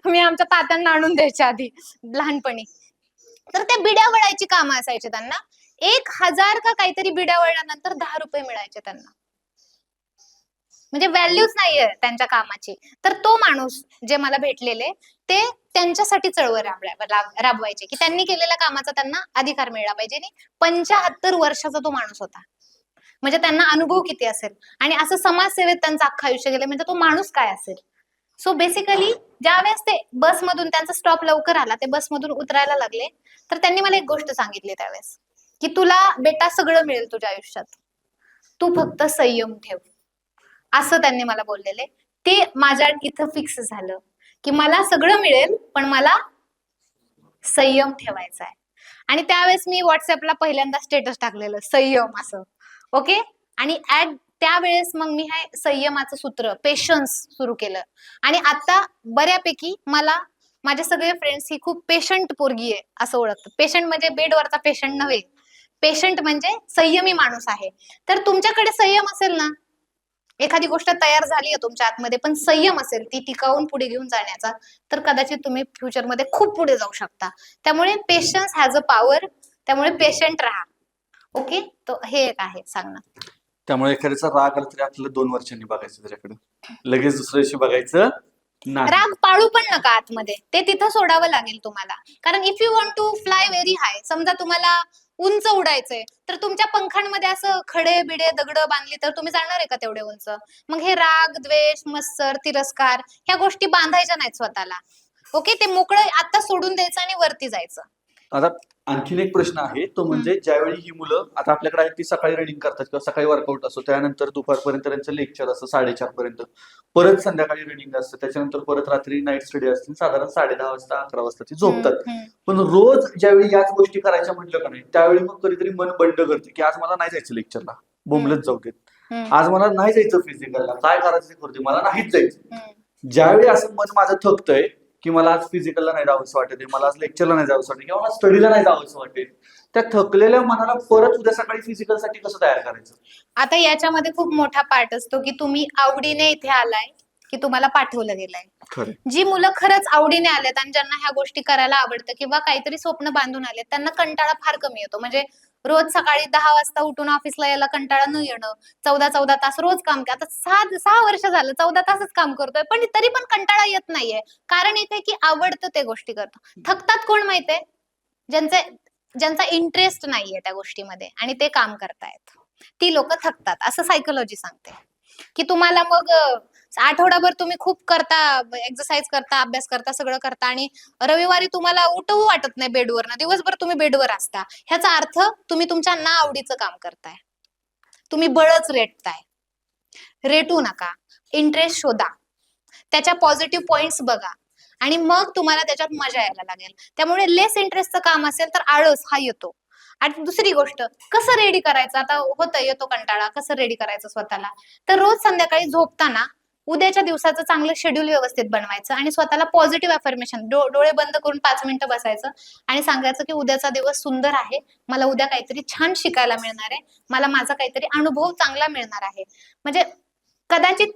मी आमच्या तात्यांना आणून द्यायच्या आधी लहानपणी. तर त्या बिड्या वळायची कामं असायची त्यांना. 1000 का काहीतरी बिड्या वळल्यानंतर 10 रुपये मिळायचे त्यांना. म्हणजे व्हॅल्यूच नाहीये त्यांच्या कामाची. तर तो माणूस जे मला भेटलेले, ते त्यांच्यासाठी चळवळ राबवायचे की त्यांनी केलेल्या कामाचा त्यांना अधिकार मिळाला पाहिजे. आणि 75 वर्षाचा तो माणूस होता. म्हणजे त्यांना अनुभव किती असेल, आणि असं समाजसेवेत त्यांचं अख्खं आयुष्य गेलं, म्हणजे तो माणूस काय असेल. सो बेसिकली ज्यावेळेस ते बसमधून, त्यांचा स्टॉप लवकर आला, ते बसमधून उतरायला लागले, तर त्यांनी मला एक गोष्ट सांगितली त्यावेळेस की तुला बेटा सगळं मिळेल तुझ्या आयुष्यात, तू फक्त संयम ठेव, असं त्यांनी मला बोललेले. ते माझ्या इथं फिक्स झालं की मला सगळं मिळेल पण मला संयम ठेवायचा आहे. आणि त्यावेळेस मी व्हॉट्सअपला पहिल्यांदा स्टेटस टाकलेलं संयम असं, ओके. आणि त्यावेळेस मग मी हे संयमाचं सूत्र, पेशन्स सुरू केलं. आणि आता बऱ्यापैकी मला माझे सगळे फ्रेंड्स ही खूप पेशंट पोरगी आहे असं ओळखतात. पेशंट म्हणजे बेडवरचा पेशंट नव्हे, पेशंट म्हणजे संयमी माणूस आहे. तर तुमच्याकडे संयम असेल ना, एखादी गोष्ट तयार झाली आहे तुमच्या आतमध्ये, पण संयम असेल ती टिकावून पुढे घेऊन जाण्याचा, तर कदाचित तुम्ही फ्युचरमध्ये खूप पुढे जाऊ शकता. त्यामुळे पेशन्स हॅज अ पॉवर. त्यामुळे पेशंट राहा. ओके, तो हे एक आहे सांगणं. त्यामुळे एखाद्याचा राग आला तरी आपल्याला 2 वर्षांनी बघायचं त्याच्याकडे, लगेच दुसऱ्या दिवशी बघायचं नाही. राग पाळू पण नका आतमध्ये, ते तिथं सोडावं लागेल तुम्हाला. कारण if you want to fly very high, समजा तुम्हाला उंच उडायचंय, तर तुमच्या पंखांमध्ये असं खडे बिडे दगड बांधली तर तुम्ही जाणार आहे का तेवढे उंच? मग हे राग, द्वेष, मत्सर, तिरस्कार ह्या गोष्टी बांधायच्या नाहीत स्वतःला. ओके, ते मोकळं आता सोडून द्यायचं आणि वरती जायचं. आता आणखीन एक प्रश्न आहे, तो म्हणजे ज्यावेळी ही मुलं आता आपल्याकडे आहेत ती सकाळी रनिंग करतात किंवा सकाळी वर्कआउट असतो, त्यानंतर दुपारपर्यंत त्यांचं लेक्चर असतं 4:30 पर्यंत, परत संध्याकाळी रनिंग असतं, त्याच्यानंतर परत रात्री नाईट स्टडी असते, साधारण 10:30 वाजता 11 वाजता ती झोपतात. पण रोज ज्यावेळी याच गोष्टी करायच्या म्हटलं का नाही, त्यावेळी मग कधीतरी मन बंड करते की आज मला नाही जायचं लेक्चरला, बोंबलत जाऊ देत, आज मला नाही जायचं फिजिकलला, काय करायचं ते करते, मला नाहीच जायचं. ज्यावेळी असं मन माझं थकतंय की मला आज फिजिकलला नाही जावंसं वाटत, मला आज लेक्चरला नाही जावंसं वाटत किंवा मला स्टडीला नाही जावंसं वाटेल, त्या थकलेल्या मनाला परत उद्या सकाळी फिजिकलसाठी कसं तयार करायचं? आता याच्यामध्ये खूप मोठा पार्ट असतो की तुम्ही आवडीने इथे आलाय की तुम्हाला पाठवलं गेलंय. खरं. जी मुलं खरंच आवडीने आलेत आणि ज्यांना ह्या गोष्टी करायला आवडतं किंवा काहीतरी स्वप्न बांधून आलेत, त्यांना कंटाळा फार कमी येतो. म्हणजे रोज सकाळी 10 वाजता उठून ऑफिसला यायला कंटाळा न येणं, 14 तास रोज काम, आता 6 वर्ष झालं 14 तासच काम करतोय, पण तरी पण कंटाळा येत नाहीये. कारण एक आहे की आवडतं ते गोष्टी करतो. थकतात कोण माहितीये? ज्यांचा इंटरेस्ट नाहीये त्या गोष्टीमध्ये आणि ते काम करतायत, ती लोक थकतात, असं सायकोलॉजी सांगते. की तुम्हाला मग आठवडाभर तुम्ही खूप करता, एक्सरसाइज करता, अभ्यास करता, सगळं करता आणि रविवारी तुम्हाला उठवू वाटत नाही बेडवरनं, दिवसभर तुम्ही बेडवर असता, ह्याचा अर्थ तुम्ही तुमच्या ना आवडीचं काम करताय, तुम्ही बळच रेटताय. रेटू नका, इंटरेस्ट शोधा, त्याच्या पॉझिटिव्ह पॉइंट्स बघा आणि मग तुम्हाला त्याच्यात मजा यायला लागेल. त्यामुळे लेस इंटरेस्टचं काम असेल तर आळस हा येतो. आणि दुसरी गोष्ट, कसं रेडी करायचं? आता होतं, येतो कंटाळा, कसं रेडी करायचं स्वतःला? तर रोज संध्याकाळी झोपताना उद्याच्या दिवसाचं चांगलं शेड्यूल व्यवस्थित बनवायचं आणि स्वतःला पॉझिटिव्ह अफर्मेशन, डोळे बंद करून 5 मिनिटं बसायचं आणि सांगायचं की उद्याचा दिवस सुंदर आहे, मला उद्या काहीतरी छान शिकायला मिळणार आहे, मला माझा काहीतरी अनुभव चांगला मिळणार आहे. म्हणजे कदाचित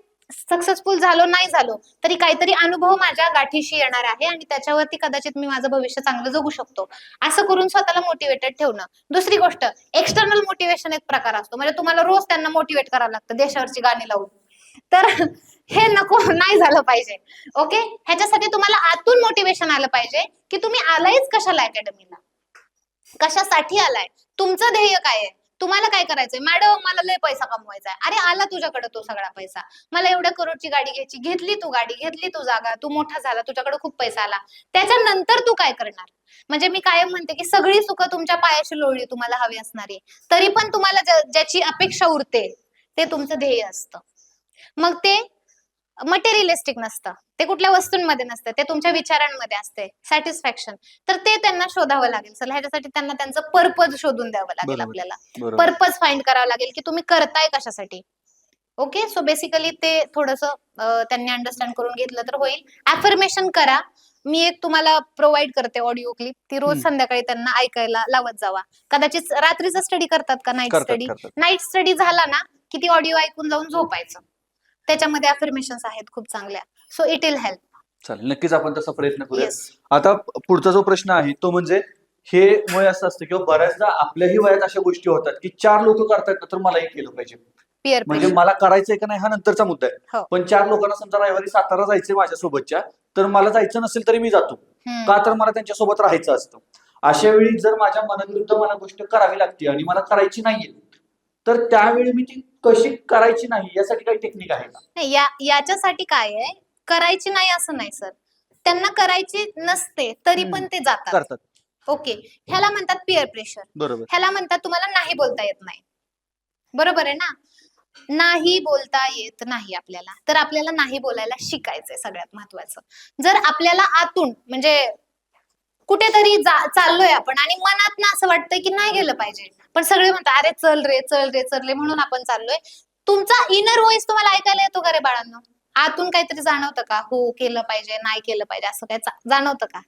सक्सेसफुल झालो नाही झालो तरी काहीतरी अनुभव माझ्या गाठीशी येणार आहे आणि त्याच्यावरती कदाचित मी माझं भविष्य चांगलं जगू शकतो, असं करून स्वतःला मोटिवेटेड ठेवणं. दुसरी गोष्ट, एक्सटर्नल मोटिवेशन एक प्रकार असतो, म्हणजे तुम्हाला रोज त्यांना मोटिवेट करावं लागतं देशावरची गाणी लावून, तर हे नको, नाही झालं पाहिजे. ओके, ह्याच्यासाठी तुम्हाला आतून मोटिवेशन आलं पाहिजे की तुम्ही आलायच कशाला अकॅडमीला, कशासाठी आलाय, तुमचं ध्येय काय आहे, तुम्हाला काय करायचंय? मॅडम मला लय पैसा कमवायचा आहे. अरे आला तुझ्याकडे तो सगळा पैसा, मला एवढ्या करोडची गाडी घ्यायची, घेतली तू गाडी, घेतली तू जागा, तू मोठा झाला, तुझ्याकडे खूप पैसा आला, त्याच्यानंतर तू काय करणार? म्हणजे मी कायम म्हणते की सगळी सुख तुमच्या पायाशी लोळली तुम्हाला हवी असणारी, तरी पण तुम्हाला ज्याची अपेक्षा उरते ते तुमचं ध्येय असतं. मग ते मटेरियलिस्टिक नसतं, ते कुठल्या वस्तूंमध्ये नसतं, ते तुमच्या विचारांमध्ये असते, सॅटिस्फॅक्शन. तर ते त्यांना शोधावं लागेल. चला, ह्याच्यासाठी त्यांना त्यांचं पर्पज शोधून द्यावं लागेल. बरोबर. आपल्याला बरोबर. पर्पज फाइंड करावं लागेल की तुम्ही करताय कशासाठी. ओके, सो बेसिकली ते थोडंसं त्यांनी अंडरस्टँड करून घेतलं तर होईल. अफर्मेशन करा. मी एक तुम्हाला प्रोव्हाइड करते ऑडिओ क्लिप, ती रोज संध्याकाळी त्यांना ऐकायला लावत जावा. कदाचित रात्रीचा स्टडी करतात का, नाईट स्टडी, नाईट स्टडी झाला ना की ती ऑडिओ ऐकून जाऊन झोपायचं, त्याच्यामध्ये अफर्मेशन्स आहेत खूप चांगल्या, सो इट विल हेल्प. चालेल, नक्कीच आपण तसा प्रयत्न करूया. Yes. आता पुढचा जो प्रश्न आहे तो म्हणजे, हे वय असं असतं किंवा बऱ्याचदा आपल्याही वयात अशा गोष्टी होतात की 4 लोक करतात ना तर मलाही केलं पाहिजे, पिअर म्हणजे प्रेशर. मला करायचंय का नाही हा नंतरचा मुद्दा आहे. हो. पण 4 लोकांना समजा रविवारी सातारा जायचंय माझ्यासोबतच्या, तर मला जायचं नसेल तरी मी जातो, का तर मला त्यांच्यासोबत राहायचं असतं. अशा वेळी जर माझ्या मनाविरुद्ध मला गोष्ट करावी लागते आणि मला करायची नाहीये, तर त्यावेळी मी ती कशी करायची नाही यासाठी काही टेक्निक आहे का? नाही, याच्यासाठी काय आहे, करायची नाही असं नाही सर, त्यांना करायची नसते तरी पण ते जातात. करतात. ओके, ह्याला म्हणतात पिअर प्रेशर. बरोबर. ह्याला म्हणतात तुम्हाला नाही बोलता येत नाही. बरोबर आहे ना? नाही बोलता येत नाही आपल्याला, तर आपल्याला नाही बोलायला शिकायचंय सगळ्यात महत्वाचं. जर आपल्याला आतून म्हणजे कुठेतरी चाललोय आपण आणि मनात असं वाटतंय की नाही गेलं पाहिजे, पण सगळे म्हणतात अरे चल रे चल रे चल रे म्हणून आपण चाललोय, तुमचा इनर व्हॉइस तुम्हाला ऐकायला येतो का रे बाळांनो? आतून काहीतरी जाणवतं का, हो केलं पाहिजे, नाही केलं पाहिजे, असं काय जाणवतं का?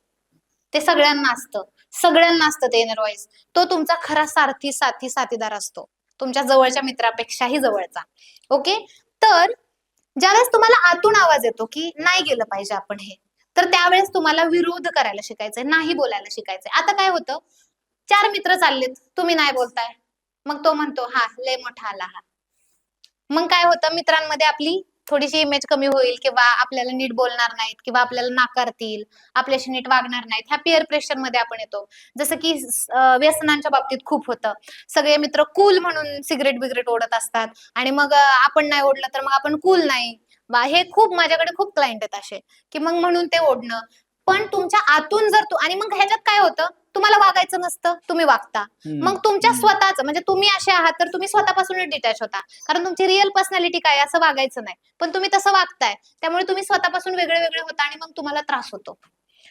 ते सगळ्यांना असतं, सगळ्यांना असतं ते इनर व्हॉइस. तो तुमचा खरा साथीदार असतो, तुमच्या जवळच्या मित्रापेक्षाही जवळचा. ओके, तर ज्यावेळेस तुम्हाला आतून आवाज येतो की नाही गेलं पाहिजे आपण हे, तर त्यावेळेस तुम्हाला विरोध करायला शिकायचंय, नाही बोलायला शिकायचंय. आता काय होतं, 4 मित्र चाललेत, तुम्ही नाही बोलताय, मग तो म्हणतो हा लय मोठा आला हा. मग काय होतं, मित्रांमध्ये आपली थोडीशी इमेज कमी होईल, किंवा आपल्याला नीट बोलणार नाहीत, किंवा आपल्याला नाकारतील, आपल्याशी नीट वागणार नाहीत. ह्या पिअर प्रेशर मध्ये आपण येतो. जसं की व्यसनांच्या बाबतीत खूप होतं. सगळे मित्र कूल म्हणून सिगरेट बिगरेट ओढत असतात, आणि मग आपण नाही ओढलं तर मग आपण कूल नाही. हे खूप माझ्याकडे खूप क्लायंट आहेत असे, की मग म्हणून ते ओढणं. पण तुमच्या आतून जर तू, आणि मग ह्याच्यात काय होतं, तुम्हाला वागायचं नसतं, तुम्ही वागता. मग तुमच्या स्वतःच म्हणजे तुम्ही असे आहात तर तुम्ही स्वतःपासूनच डिटॅच होता, कारण तुमची रिअल पर्सनॅलिटी काय असं वागायचं नाही, पण तुम्ही तसं वागताय, त्यामुळे तुम्ही स्वतःपासून वेगळे वेगळे होता, आणि मग तुम्हाला त्रास होतो.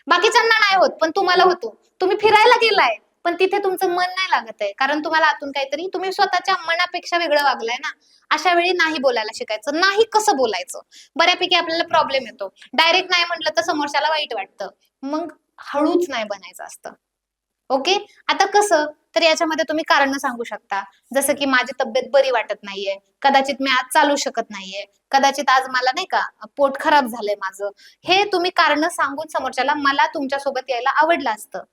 बाकीच्यांना नाही होत पण तुम्हाला होतो. तुम्ही फिरायला गेलाय पण तिथे तुमचं मन नाही लागत आहे, कारण तुम्हाला आतून काहीतरी, तुम्ही स्वतःच्या मनापेक्षा वेगळं वागलाय ना. अशा वेळी नाही बोलायला शिकायचं. नाही कसं बोलायचं, बऱ्यापैकी आपल्याला प्रॉब्लेम येतो. डायरेक्ट नाही म्हटलं तर समोरच्याला वाईट वाटतं. मग हळूच नाही बनायचं असतं. ओके. आता कसं, तर याच्यामध्ये तुम्ही कारण सांगू शकता. जसं की माझी तब्येत बरी वाटत नाहीये, कदाचित मी आज चालू शकत नाहीये, कदाचित आज मला नाही का पोट खराब झालंय माझं. हे तुम्ही कारण सांगून समोरच्याला, मला तुमच्यासोबत यायला आवडलं असतं.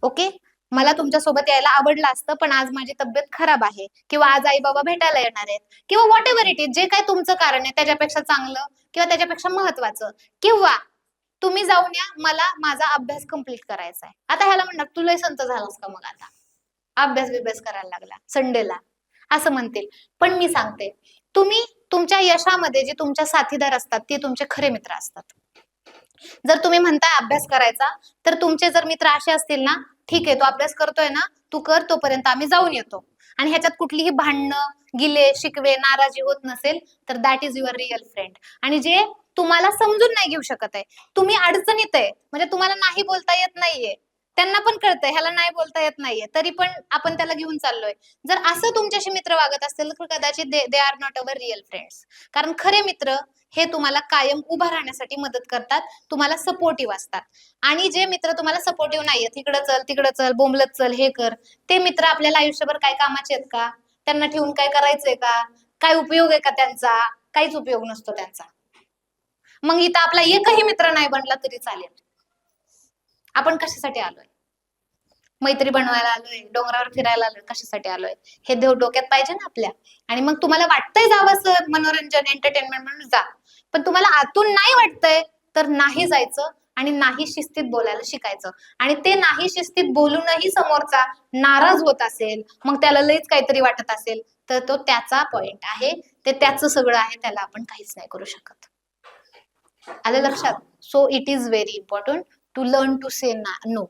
ओके. मला तुमच्यासोबत यायला आवडलं असतं, पण आज माझी तब्येत खराब आहे, किंवा आज आई बाबा भेटायला येणार आहेत, किंवा व्हॉट एव्हर इट इज, जे काय तुमचं कारण आहे त्याच्यापेक्षा चांगलं किंवा त्याच्यापेक्षा महत्वाचं, किंवा तुम्ही जाऊन या, मला माझा अभ्यास कंप्लीट करायचा आहे. आता ह्याला म्हणणार तू लय संत झालास का, मग आता अभ्यास बिभ्यास करायला लागला संडेला, असं म्हणतील. पण मी सांगते, तुम्ही तुमच्या यशामध्ये जे तुमच्या साथीदार असतात ते तुमचे खरे मित्र असतात. जर तुम्ही म्हणताय अभ्यास करायचा, तर तुमचे जर मित्र असे असतील ना, ठीक आहे तो अभ्यास करतोय ना, तू कर, तोपर्यंत आम्ही जाऊन येतो, आणि ह्याच्यात कुठलीही भांडणं, गिले शिकवे, नाराजी होत नसेल, तर that is your real friend. आणि जे तुम्हाला समजून नाही घेऊ शकत आहे, तुम्ही अडचणीत आहे, म्हणजे तुम्हाला नाही बोलता येत नाहीये, त्यांना पण कळतंय ह्याला नाही बोलता येत नाहीये, तरी पण आपण त्याला घेऊन चाललोय. जर असं तुमच्याशी मित्र वागत असतील तर कदाचित they are not our real friends. कारण खरे मित्र हे तुम्हाला कायम उभा राहण्यासाठी मदत करतात, तुम्हाला सपोर्टिव्ह असतात. आणि जे मित्र तुम्हाला सपोर्टिव्ह नाहीयेत, तिकडं चल बोंबलत चल हे कर, ते मित्र आपल्याला आयुष्यभर काय कामाचे आहेत का, त्यांना ठेवून काय करायचंय का, काय उपयोग आहे का त्यांचा, काहीच उपयोग नसतो त्यांचा. मग इथं आपला एकही मित्र नाही बनला तरी चालेल. आपण कशासाठी आलोय, मैत्री बनवायला आलोय, डोंगरावर फिरायला आलोय, कशासाठी आलोय, हे देव डोक्यात पाहिजे ना आपल्या. आणि मग तुम्हाला वाटतंय जावंसं मनोरंजन एंटरटेनमेंट म्हणून जा, पण तुम्हाला आतून नाही वाटतंय तर नाही जायचं, आणि नाही शिस्तीत बोलायला शिकायचं. आणि ते नाही शिस्तीत बोलूनही समोरचा नाराज होत असेल, मग त्याला लयच काहीतरी वाटत असेल, तर तो त्याचा पॉइंट आहे, ते त्याचं सगळं आहे, त्याला आपण काहीच नाही करू शकत. आलं लक्षात? So it is very important to learn to say no.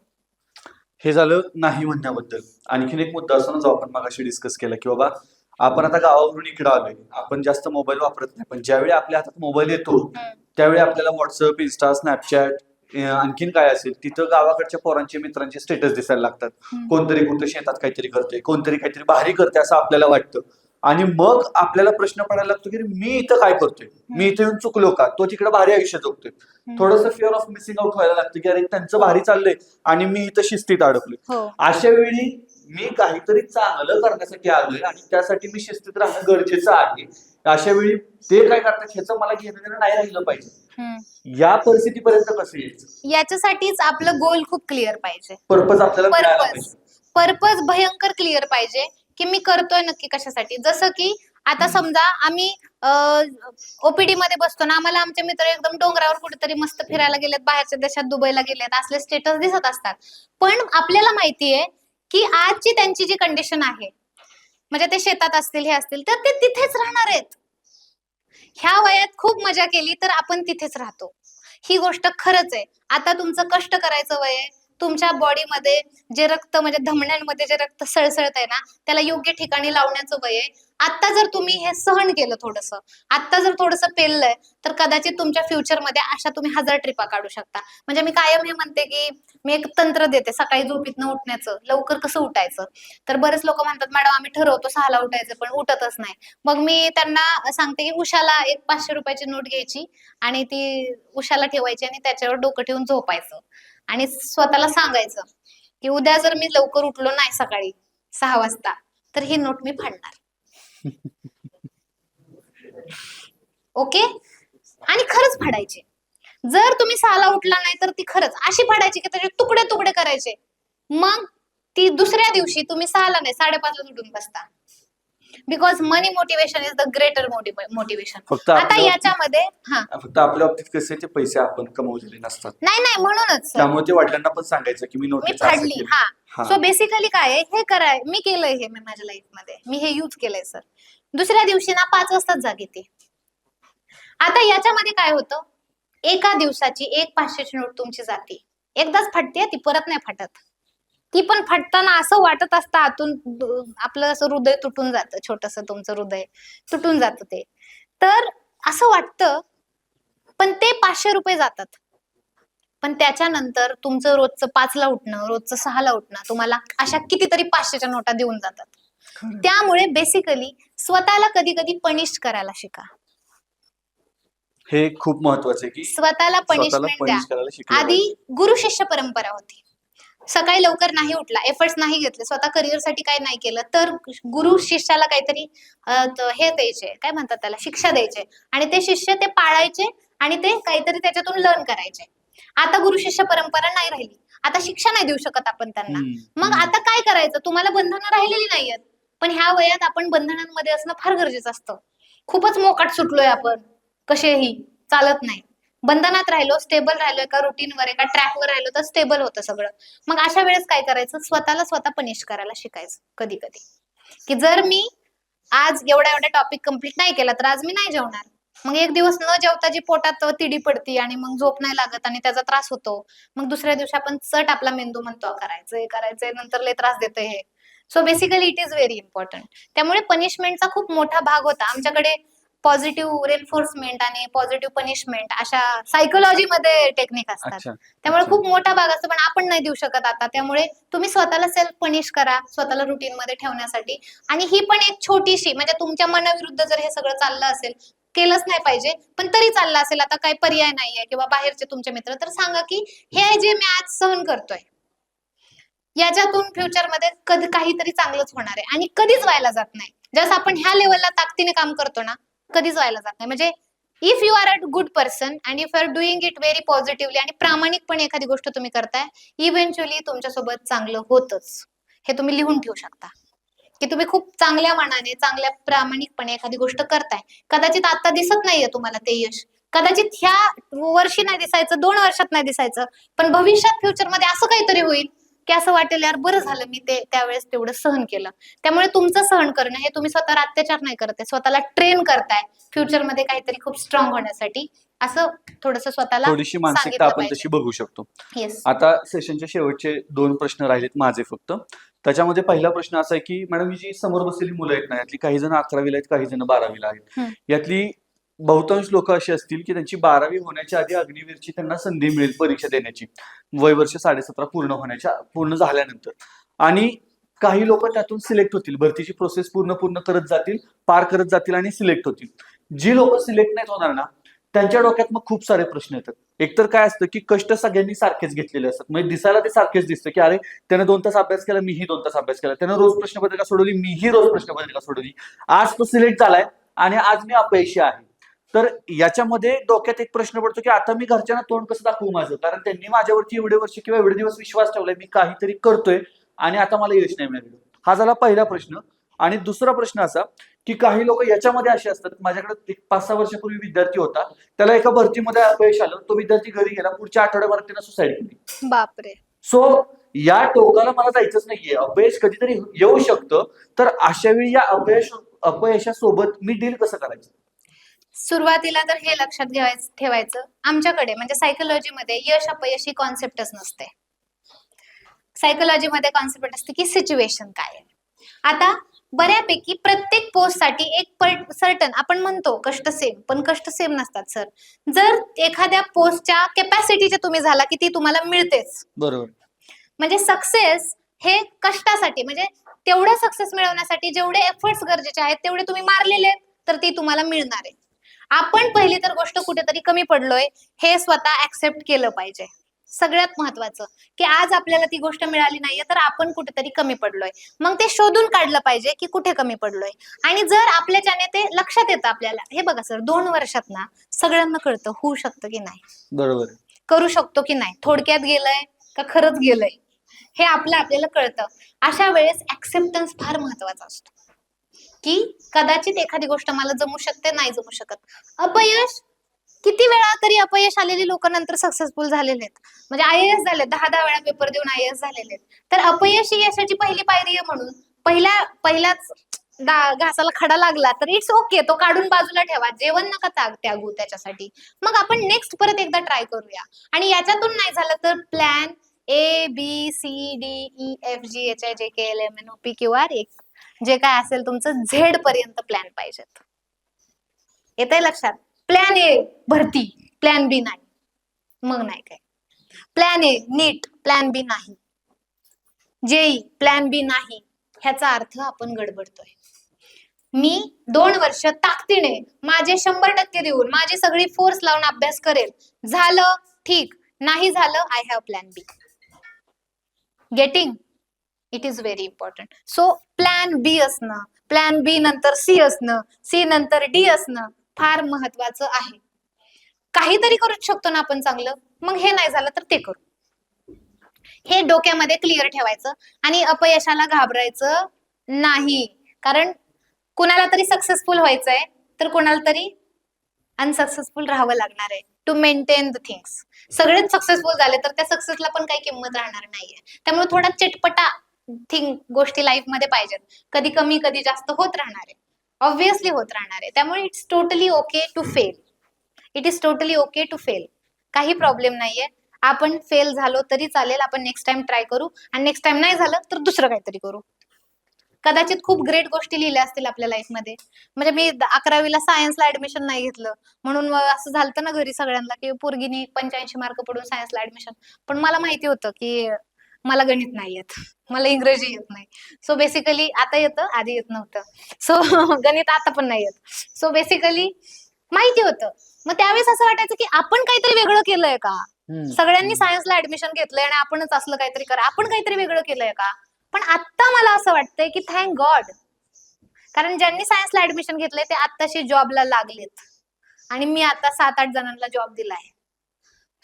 हे झालं नाही म्हणण्याबद्दल. आणखीन एक मुद्दा असतो ना, जो आपण मगाशी डिस्कस केला, की बाबा आपण आता गावावरून इकडे आलोय, आपण जास्त मोबाईल वापरत नाही, पण ज्यावेळी आपल्या हातात मोबाईल येतो त्यावेळी आपल्याला व्हॉट्सअप, इन्स्टा, स्नॅपचॅट, आणखीन काय असेल तिथं गावाकडच्या पोरांचे मित्रांचे स्टेटस दिसायला लागतात. कोणतरी कुठं शेतात काहीतरी करते, कोणतरी काहीतरी भारी करते असं आपल्याला वाटतं, आणि मग आपल्याला प्रश्न पडायला लागतो की मी इथं काय करतोय, मी इथे येऊन चुकलो का, तो तिकडे भारी आयुष्य जगतोय. थोडंसं फिअर ऑफ मिसिंग आउट व्हायला लागतं की अरे त्यांचं भारी चाललंय आणि मी इथं शिस्तीत अडकलोय. हो. अशा वेळी मी काहीतरी चांगलं करण्यासाठी आलोय आणि त्यासाठी मी शिस्तीत राहणं गरजेचं आहे. अशा वेळी ते काय करतात ह्याचं मला घेणं देणं नाही राहिलं पाहिजे. या परिस्थितीपर्यंत कसं यायचं, याच्यासाठीच आपलं गोल खूप क्लिअर पाहिजे. पर्पज आपल्याला मिळाला पाहिजे. पर्पज भयंकर क्लिअर पाहिजे, की मी करतोय नक्की कशासाठी. जसं की आता समजा आम्ही ओपीडी मध्ये बसतो ना, आम्हाला आमचे मित्र एकदम डोंगरावर कुठेतरी मस्त फिरायला गेलेत, बाहेरच्या देशात दुबईला गेलेत, असले स्टेटस दिसत असतात. पण आपल्याला माहितीये की आजची त्यांची जी कंडिशन आहे, म्हणजे ते शेतात असतील, हे असतील, तर ते तिथेच राहणार आहेत. ह्या वयात खूप मजा केली तर आपण तिथेच राहतो, ही गोष्ट खरंच आहे. आता तुमचं कष्ट करायचं वय आहे, तुमच्या बॉडीमध्ये जे रक्त म्हणजे धमन्यांमध्ये जे रक्त सळसळत आहे ना, त्याला योग्य ठिकाणी लावण्याचं वय आहे. आता जर तुम्ही हे सहन केलं थोडंसं, आता जर थोडंसं पेललंय, तर कदाचित तुमच्या फ्युचरमध्ये अशा तुम्ही 1000 ट्रिपा काढू शकता. म्हणजे मी कायम हे म्हणते की मी एक तंत्र देते सकाळी झोपीतनं उठण्याचं, लवकर कसं उठायचं. तर बरेच लोक म्हणतात मॅडम आम्ही ठरवतो 6ला उठायचं, पण उठतच नाही. मग मी त्यांना सांगते की उषाला एक 500 रुपयाची नोट घ्यायची आणि ती उषाला ठेवायची आणि त्याच्यावर डोकं ठेवून झोपायचं, आणि स्वतःला सांगायचं की उद्या जर मी लवकर उठलो नाही सकाळी 6 वाजता तर ही नोट मी फाडणार. ओके. आणि खरंच फाडायची. जर तुम्ही 6ला उठला नाही तर ती खरंच अशी फाडायची की त्याचे तुकडे तुकडे करायचे, मग ती दुसऱ्या दिवशी तुम्ही 6ला नाही 5:30ला उठून बसता. Because money motivation is the greater motivation. फक्त आता आपल्या याच्यामध्ये फक्त आपल्या बाबतीत कसे ते पैसे आपण कमवलेले नसतात, नाही म्हणूनच sir, त्यामुळे ते वडिलांना पण सांगायचं की मी मी नोटीस फाडली. हा, सो बेसिकली काय आहे, हे कराय मी केलंय, हे मी माझ्या लाईफ मध्ये मी हे यूज केलंय सर. दुसऱ्या दिवशी ना 5 वाजताच जाग येते. आता याच्यामध्ये काय होतं, एका दिवसाची एक 500ची नोट तुमची जाते, एकदाच फाटते, ती परत नाही फाटत. ती पण फाटताना असं वाटत असतं आतून आपलं असं हृदय तुटून जातं, छोटस तुमचं हृदय तुटून जातं ते. तर असं वाटतं, पण ते 500 रुपये जातात. पण त्याच्यानंतर तुमचं रोजचं 5ला उठणं, रोजचं 6ला उठणं तुम्हाला अशा कितीतरी 500च्या नोटा देऊन जातात. त्यामुळे बेसिकली स्वतःला कधी कधी पनिश करायला शिका. हे खूप महत्वाचं आहे की स्वतःला पनिशमेंट द्या. पनिश करायला शिकलं आधी पाहिजे. गुरु शिष्य परंपरा होती. सकाळी लवकर नाही उठला, एफर्ट्स नाही घेतले, स्वतः करिअरसाठी काही नाही केलं, तर गुरु शिष्याला काहीतरी हे द्यायचे, काय म्हणतात त्याला, शिक्षा द्यायचे, आणि ते शिष्य ते पाळायचे आणि ते काहीतरी त्याच्यातून लर्न करायचे. आता गुरु शिष्य परंपरा नाही राहिली, आता शिक्षा नाही देऊ शकत आपण त्यांना. मग आता काय करायचं, तुम्हाला बंधनं राहिलेली नाहीयेत, पण ह्या वयात आपण बंधनांमध्ये असणं फार गरजेचं असतं. खूपच मोकाट सुटलोय आपण, कसेही चालत नाही. बंधनात राहिलो, स्टेबल राहिलो, एका रुटीनवर एका ट्रॅकवर राहिलो तर स्टेबल होतं सगळं. मग अशा वेळेस काय करायचं, स्वतःला स्वतः पनिश करायला शिकायचं कधी कधी, की जर मी आज एवढा टॉपिक कम्प्लीट नाही केला तर आज मी नाही जेवणार. मग एक दिवस न जेवता जी पोटात तिडी पडती आणि मग झोप नाही लागत आणि त्याचा त्रास होतो. मग दुसऱ्या दिवशी आपण चट आपला मेंदू म्हणतो करायचंय नंतर लय त्रास देतोय हे. So basically it is very important. त्यामुळे पनिशमेंटचा खूप मोठा भाग होता आमच्याकडे. पॉझिटिव्ह रेनफोर्समेंट आणि पॉझिटिव्ह पनिशमेंट अशा सायकोलॉजीमध्ये टेक्निक असतात. अच्छा. त्यामुळे अच्छा. खूप मोठा भाग असतो, पण आपण नाही देऊ शकत आता. त्यामुळे तुम्ही स्वतःला सेल्फ पनिश करा, स्वतःला रुटीन मध्ये ठेवण्यासाठी. आणि ही पण एक छोटीशी, म्हणजे तुमच्या मनाविरुद्ध जर हे सगळं चाललं असेल, केलंच नाही पाहिजे, पण तरी चाललं असेल, आता काही पर्याय नाहीये, किंवा बाहेरचे तुमचे मित्र, तर सांगा की हे जे मी आज सहन करतोय याच्यातून फ्युचरमध्ये कधी काहीतरी चांगलंच होणार आहे, आणि कधीच व्हायला जात नाही. जसं आपण ह्या लेवलला ताकदीने काम करतो ना, कधीच व्हायला जात नाही. म्हणजे if you are a good person and if you are doing it very positively आणि प्रामाणिकपणे एखादी गोष्ट तुम्ही करताय, इव्हेंच्युअली तुमच्यासोबत चांगलं होतच. हे तुम्ही लिहून ठेवू शकता की तुम्ही खूप चांगल्या मनाने, चांगल्या प्रामाणिकपणे एखादी गोष्ट करताय. कदाचित आता दिसत नाहीये तुम्हाला ते यश, कदाचित ह्या वर्षी नाही दिसायचं, 2 वर्षात नाही दिसायचं, पण भविष्यात फ्युचरमध्ये असं काहीतरी होईल की असं वाटेल, यार बरं झालं मी ते त्यावेळेस तेवढं सहन केलं. त्यामुळे तुमचं सहन करणं हे तुम्ही स्वतःवर अत्याचार नाही करताय, स्वतःला ट्रेन करताय फ्युचरमध्ये काहीतरी खूप स्ट्रॉंग होण्यासाठी. असं थोडंसं स्वतःला थोडीशी मानसिकता सांगितलं आपण पाहिजे. तशी बघू शकतो. येस. आता सेशनचे शेवटचे 2 प्रश्न राहिलेत माझे फक्त. त्याच्यामध्ये पहिला प्रश्न असा आहे की मॅडम, ही जी समोर बसलेली मुलं आहेत ना, यातली काही जण 11वीला आहेत, काही जण 12वीला आहेत. यातली बहुतांश लोक अशी असतील की त्यांची 12वी होण्याच्या आधी अग्निवीरची त्यांना संधी मिळेल परीक्षा देण्याची, वय वर्ष 17.5 पूर्ण झाल्यानंतर. आणि काही लोक त्यातून सिलेक्ट होतील, भरतीची प्रोसेस पूर्ण करत जातील, पार करत जातील आणि सिलेक्ट होतील. जी लोक सिलेक्ट नाहीत होणार ना, त्यांच्या डोक्यात मग खूप सारे प्रश्न येतात. एकतर काय असतं की कष्ट सगळ्यांनी सारखेच घेतलेले असतात, म्हणजे दिसायला ते सारखेच दिसतं की अरे त्यानं 2 तास अभ्यास केला, मीही 2 तास अभ्यास केला, त्यानं रोज प्रश्नपत्रिका सोडवली, मीही रोज प्रश्नपत्रिका सोडवली, आज तो सिलेक्ट झालाय आणि आज मी अपयशी आहे. तर याच्यामध्ये डोक्यात एक प्रश्न पडतो की आता मी घरच्यांना तोंड कसं दाखवू माझं, कारण त्यांनी माझ्यावरती एवढे वर्ष किंवा एवढे दिवस विश्वास ठेवलाय, मी काहीतरी करतोय आणि आता मला यश नाही मिळालं. हा झाला पहिला प्रश्न. आणि दुसरा प्रश्न असा की काही लोक याच्यामध्ये असे असतात, माझ्याकडे 5-6 वर्षापूर्वी विद्यार्थी होता, त्याला एका भरतीमध्ये अपयश आलं, तो विद्यार्थी घरी गेला, पुढच्या आठवड्याभरात त्यानं सुसाईड केली. बापरे. सो या टोकाला मला जायचंच नाहीये, अपयश कधीतरी येऊ शकतं, तर अशा वेळी या अपयशासोबत मी डील कसं करायचं? सुरुवातीला तर हे लक्षात ठेवायचं, आमच्याकडे म्हणजे सायकोलॉजीमध्ये यश अपयश ही कॉन्सेप्टच नसते. सायकोलॉजीमध्ये कॉन्सेप्ट असते की सिच्युएशन काय आहे. आता बऱ्यापैकी प्रत्येक पोस्टसाठी एक सर्टन, आपण म्हणतो कष्ट सेम, पण कष्ट सेम नसतात सर. जर एखाद्या पोस्टच्या कॅपॅसिटीचे तुम्ही झाला की ती तुम्हाला मिळतेच. बरोबर. म्हणजे सक्सेस हे कष्टासाठी, म्हणजे तेवढे सक्सेस मिळवण्यासाठी जेवढे एफर्ट्स गरजेचे आहेत तेवढे तुम्ही मारलेले आहेत, तर ती तुम्हाला मिळणार आहे. आपण पहिली तर गोष्ट कुठेतरी कमी पडलोय हे स्वतः ऍक्सेप्ट केलं पाहिजे. सगळ्यात महत्वाचं की आज आपल्याला ती गोष्ट मिळाली नाहीये तर आपण कुठेतरी कमी पडलोय. मग ते शोधून काढलं पाहिजे की कुठे कमी पडलोय. आणि जर आपल्याच्याने ते लक्षात येतं आपल्याला, हे बघा सर, 2 वर्षात ना सगळ्यांना कळतं होऊ शकतं की नाही, बरोबर. करू शकतो की नाही, थोडक्यात गेलंय का खरंच गेलंय, हे आपल्याला कळतं. अशा वेळेस ऍक्सेप्टन्स फार महत्वाचा असतो, की कदाचित एखादी गोष्ट मला जमू शकते, नाही जमू शकत. अपयश, किती वेळा तरी अपयश आलेली लोक नंतर सक्सेसफुल झालेले आहेत. म्हणजे IAS झाले, 10 वेळा पेपर देऊन IAS झालेले आहेत. तर अपयश ही यशाची पहिली पायरी आहे. म्हणून पहिल्याच घासाला खडा लागला तर इट्स ओके, तो काढून बाजूला ठेवा, जेवण नका त्यागू त्याच्यासाठी. मग आपण नेक्स्ट परत एकदा ट्राय करूया. आणि याच्यातून नाही झालं तर प्लॅन ABCDEFGHIJKLMNOPQR, जे काय असेल तुमचं Z पर्यंत प्लॅन पाहिजेत. येतंय लक्षात? प्लॅन A भरती, प्लॅन B नाही, मग नाही काय. प्लॅन A नीट, प्लॅन B नाही. JEE प्लॅन B नाही, ह्याचा अर्थ आपण गडबडतोय. मी 2 वर्ष ताकदीने माझे 100% देऊन माझी सगळी फोर्स लावून अभ्यास करेल, झालं ठीक, नाही झालं I have plan B. Getting? It is very important. So plan B असणं, प्लॅन B नंतर C असणं, C नंतर D असणं फार महत्वाचं आहे. काहीतरी करू शकतो ना आपण चांगलं, मग हे नाही झालं तर ते करू, हे डोक्यामध्ये क्लिअर ठेवायचं. आणि अपयशाला घाबरायचं नाही, कारण कुणाला तरी सक्सेसफुल व्हायचंय तर कुणाला तरी अनसक्सेसफुल राहावं लागणार आहे टू मेंटेन द थिंग्स. सगळेच सक्सेसफुल झाले तर त्या सक्सेसला पण काही किंमत राहणार नाहीये. त्यामुळे थोडा चटपटा गोष्टी लाईफ मध्ये पाहिजेत. कधी कमी कधी जास्त होत राहणार आहे, ऑब्व्हियसली होत राहणार आहे. त्यामुळे it's totally okay to fail. It is totally okay to fail. काही प्रॉब्लेम नाहीये. आपण फेल झालो तरी चालेल, आपण नेक्स्ट टाइम ट्राय करू. आणि नेक्स्ट टाइम नाही झालं तर दुसरं काहीतरी करू. कदाचित खूप ग्रेट गोष्टी लिहिल्या असतील आपल्या लाईफमध्ये. म्हणजे मी 11वीला सायन्सला ऍडमिशन नाही घेतलं म्हणून असं झालं ना घरी सगळ्यांना, की पोरगीनी 85 मार्क पडून सायन्सला ऍडमिशन. पण मला माहिती होतं की मला गणित नाही येत, मला इंग्रजी येत नाही. सो बेसिकली आता येतं, आधी येत नव्हतं. सो गणित आता पण नाही येत. सो बेसिकली माहिती होतं. मग त्यावेळेस असं वाटायचं की आपण काहीतरी वेगळं केलंय का, सगळ्यांनी सायन्सला ऍडमिशन घेतलंय आणि आपणच असलं काहीतरी करा, आपण काहीतरी वेगळं केलंय का. पण आता मला असं वाटतंय की थँक गॉड, कारण ज्यांनी सायन्सला ऍडमिशन घेतलंय ते आत्ताशी जॉबला लागलेत आणि मी आता 7-8 जणांना जॉब दिलाय.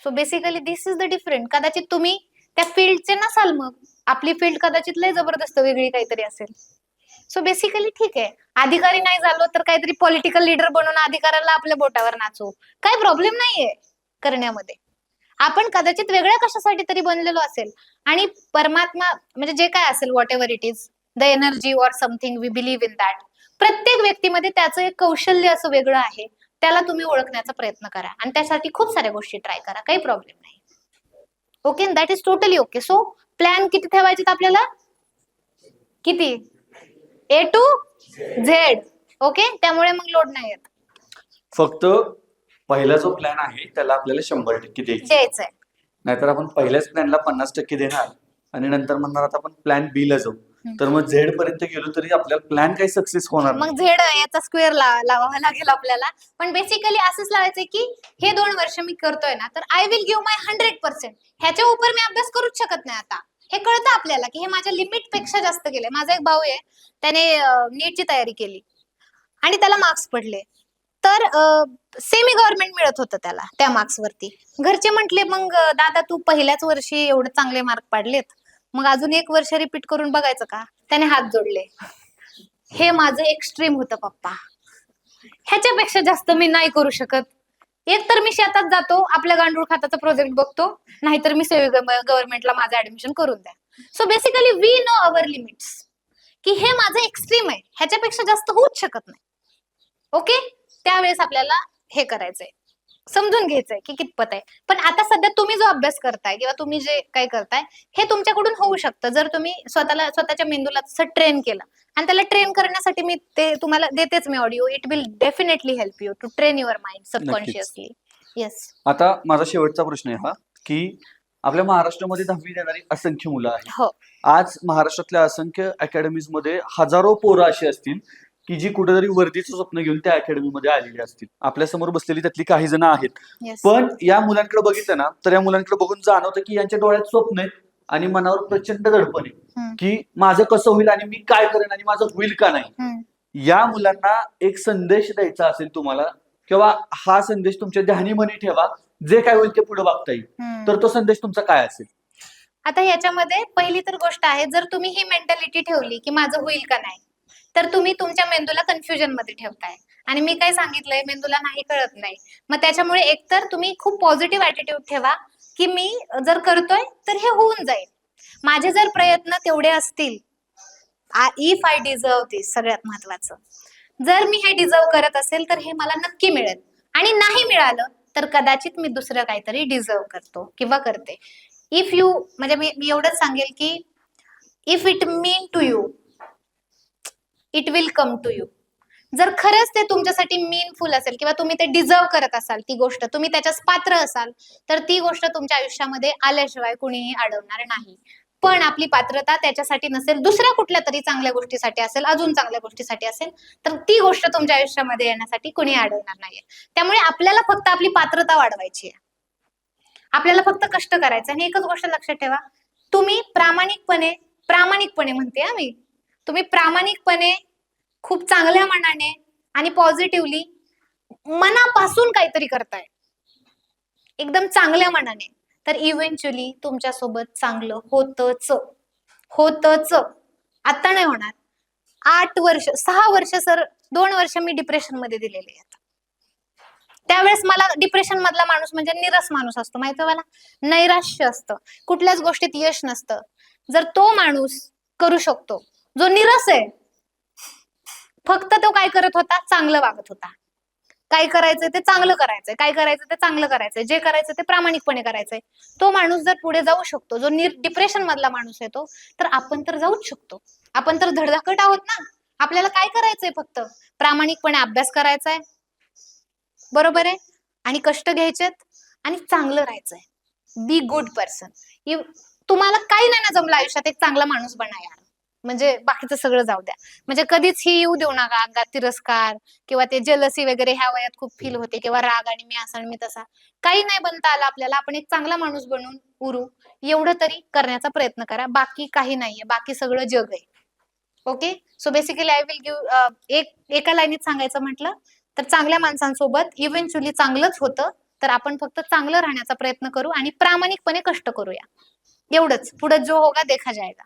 So basically this is the different. कदाचित तुम्ही त्या फील्डचे नसाल, मग आपली फील्ड कदाचित लय जबरदस्त वेगळी काहीतरी असेल. सो बेसिकली ठीक आहे, अधिकारी नाही झालो तर काहीतरी पॉलिटिकल लीडर बनवून अधिकाऱ्याला आपल्या बोटावर नाचू, काही प्रॉब्लेम नाहीये करण्यामध्ये. आपण कदाचित वेगळ्या कशासाठी तरी बनलेलो असेल आणि परमात्मा म्हणजे जे काय असेल, whatever it is, the energy or something, we believe in that. प्रत्येक व्यक्तीमध्ये त्याचं एक कौशल्य असं वेगळं आहे, त्याला तुम्ही ओळखण्याचा प्रयत्न करा आणि त्यासाठी खूप साऱ्या गोष्टी ट्राय करा, काही प्रॉब्लेम नाही. Okay, that is totally okay. So plan किती ठेवायचे आपल्याला? किती? A to Z. ओके, त्यामुळे मग लोड नाही येत. फक्त पहिला जो प्लॅन आहे त्याला आपल्याला 100% द्यायचंय. नाहीतर आपण पहिल्याच प्लॅनला 50% देणार आणि नंतर म्हणणार आता आपण प्लॅन B ला जाऊ, तर मग Z पर्यंत गेलो तरी आपल्याला प्लॅन काही सक्सेस होणार नाही. मग Z याचा स्क्वेअर लावावा लागेल आपल्याला. पण बेसिकली असंच लावायचंय की हे 2 वर्ष मी करतोय ना, तर आय विल गिव्ह माय 100%. ह्याच्या उपर मी अभ्यास करूच शकत नाही आता. हे कळतं आपल्याला की हे माझ्या लिमिट पेक्षा जास्त गेले. माझा एक भाऊ आहे, त्याने नीटची तयारी केली आणि त्याला मार्क्स पडले, तर सेमी गव्हर्नमेंट मिळत होतं त्याला त्या मार्क्स वरती. घरचे म्हटले, मग दादा तू पहिल्याच वर्षी एवढे चांगले मार्क पाडलेत, मग अजून 1 वर्ष रिपीट करून बघायचं का? त्याने हात जोडले. हे माझं एक्स्ट्रीम होतं पप्पा, ह्याच्यापेक्षा जास्त मी नाही करू शकत. एक तर मी शेतात जातो, आपल्या गांडूळ खताचा प्रोजेक्ट बघतो, नाहीतर मी सेमी गव्हर्नमेंटला माझं ऍडमिशन करून द्या. So basically we know our limits, की हे माझं एक्स्ट्रीम आहे, ह्याच्यापेक्षा जास्त होऊच शकत नाही. ओके, त्यावेळेस आपल्याला हे करायचंय, समजून घ्यायचंय की कितपत आहे. पण आता सध्या तुम्ही जो अभ्यास करताय किंवा तुम्ही जे काही करताय हे तुमच्याकडून होऊ शकतं, जर तुम्ही स्वतःच्या मेंदूला तसं ट्रेन केलं. आणि त्याला ट्रेन करण्यासाठी मी ते तुम्हाला देतेच मी audio. It will definitely help you to train your mind subconsciously. Yes. आता माझा शेवटचा प्रश्न आहे हा, की आपल्या महाराष्ट्रामध्ये 10वी देणारी असंख्य मुलं आहेत. हो. आज महाराष्ट्रातल्या असंख्य अकॅडमीज मध्ये हजारो पोरं अशी असतील की जी कुठेतरी वर्दीचं स्वप्न घेऊन त्या अकॅडमीमध्ये आलेली असतील. आपल्या समोर बसलेली त्यातली काही जण आहेत. येस. पण या मुलांकडे बघितलं ना, तर या मुलांकडे बघून जाणवतं की यांच्या डोळ्यात स्वप्न आहेत आणि मनावर प्रचंड दडपण आहे की माझं कसं होईल आणि मी काय करेन आणि माझं होईल का नाही. या मुलांना एक संदेश द्यायचा असेल तुम्हाला, किंवा हा संदेश तुमच्या ध्यानी मनी ठेवा, जे काय होईल ते पुढे बघता येईल, तर तो संदेश तुमचा काय असेल? आता ह्याच्यामध्ये पहिली तर गोष्ट आहे, जर तुम्ही ही मेंटॅलिटी ठेवली की माझं होईल का नाही, तर तुम्ही तुमच्या मेंदूला कन्फ्युजन मध्ये ठेवताय. आणि मी काय सांगितलंय, मेंदूला नाही कळत नाही. मग त्याच्यामुळे एकतर तुम्ही खूप पॉझिटिव्ह ॲटिट्यूड ठेवा की मी जर करतोय तर हे होऊन जाईल. माझे जर प्रयत्न तेवढे असतील, इफ आय डिझर्व दिस, सगळ्यात महत्वाचं, जर मी हे डिझर्व करत असेल तर हे मला नक्की मिळेल. आणि नाही मिळालं तर कदाचित मी दुसरं काहीतरी डिझर्व करतो किंवा करते. इफ यू, म्हणजे मी एवढंच सांगेल की if it mean to you, it will come to you. जर खरंच ते तुमच्यासाठी मीनफुल असेल किंवा तुम्ही ते डिझर्व करत असाल, ती गोष्ट तुम्ही त्याच्यास पात्र असाल, तर ती गोष्ट तुमच्या आयुष्यामध्ये आल्याशिवाय कुणीही अडवणार नाही. पण आपली पात्रता त्याच्यासाठी नसेल, दुसऱ्या कुठल्या तरी चांगल्या गोष्टीसाठी असेल, अजून चांगल्या गोष्टीसाठी असेल, तर ती गोष्ट तुमच्या आयुष्यामध्ये येण्यासाठी कुणी अडवणार नाहीये. त्यामुळे आपल्याला फक्त आपली पात्रता वाढवायची आहे. आपल्याला फक्त कष्ट करायचं. आणि एकच गोष्ट लक्षात ठेवा, तुम्ही प्रामाणिकपणे, प्रामाणिकपणे म्हणते मी, तुम्ही प्रामाणिकपणे, खूप चांगल्या मनाने आणि पॉझिटिव्हली, मनापासून काहीतरी करताय, एकदम चांगल्या मनाने, तर इव्हेंच्युअली तुमच्यासोबत चांगलं होतच. होतच. आता नाही होणार. 8 वर्ष, 6 वर्ष, सर 2 वर्ष मी डिप्रेशन मध्ये दिलेले आहेत. त्यावेळेस मला डिप्रेशन मधला माणूस म्हणजे निरस माणूस असतो, माहिती मला, नैराश्य असतं, कुठल्याच गोष्टीत यश नसतं. जर तो माणूस करू शकतो जो निरस आहे, फक्त तो काय करत होता, चांगलं वागत होता. काय करायचंय ते चांगलं करायचंय, काय करायचं ते चांगलं करायचंय, जे करायचं ते प्रामाणिकपणे करायचंय, तो माणूस जर पुढे जाऊ शकतो, जो डिप्रेशन मधला माणूस आहे तो, तर आपण तर जाऊच शकतो. आपण तर धडधाकट आहोत ना. आपल्याला काय करायचंय, फक्त प्रामाणिकपणे अभ्यास करायचाय, बरोबर आहे, आणि कष्ट घ्यायचेत आणि चांगलं राहायचंय. Be good person. तुम्हाला काही नाही ना जमलं आयुष्यात, एक चांगला माणूस बना यार. म्हणजे बाकीचं सगळं जाऊ द्या. म्हणजे कधीच ही येऊ देऊ नका अंगात तिरस्कार किंवा ते जेलसी वगैरे ह्या वयात खूप फील होते, किंवा राग आणि मी असा आणि मी तसा. काही नाही बनता आलं आपल्याला, आपण एक चांगला माणूस बनून उरू, एवढं तरी करण्याचा प्रयत्न करा. बाकी काही नाहीये, बाकी सगळं जग आहे. Okay. So basically I will give, एका लाईनीत सांगायचं म्हटलं तर, चांगल्या माणसांसोबत इव्हेंच्युअली चांगलंच होतं. तर आपण फक्त चांगलं राहण्याचा प्रयत्न करू आणि प्रामाणिकपणे कष्ट करूया. एवढंच. पुढे जो होगा देखा जाएगा.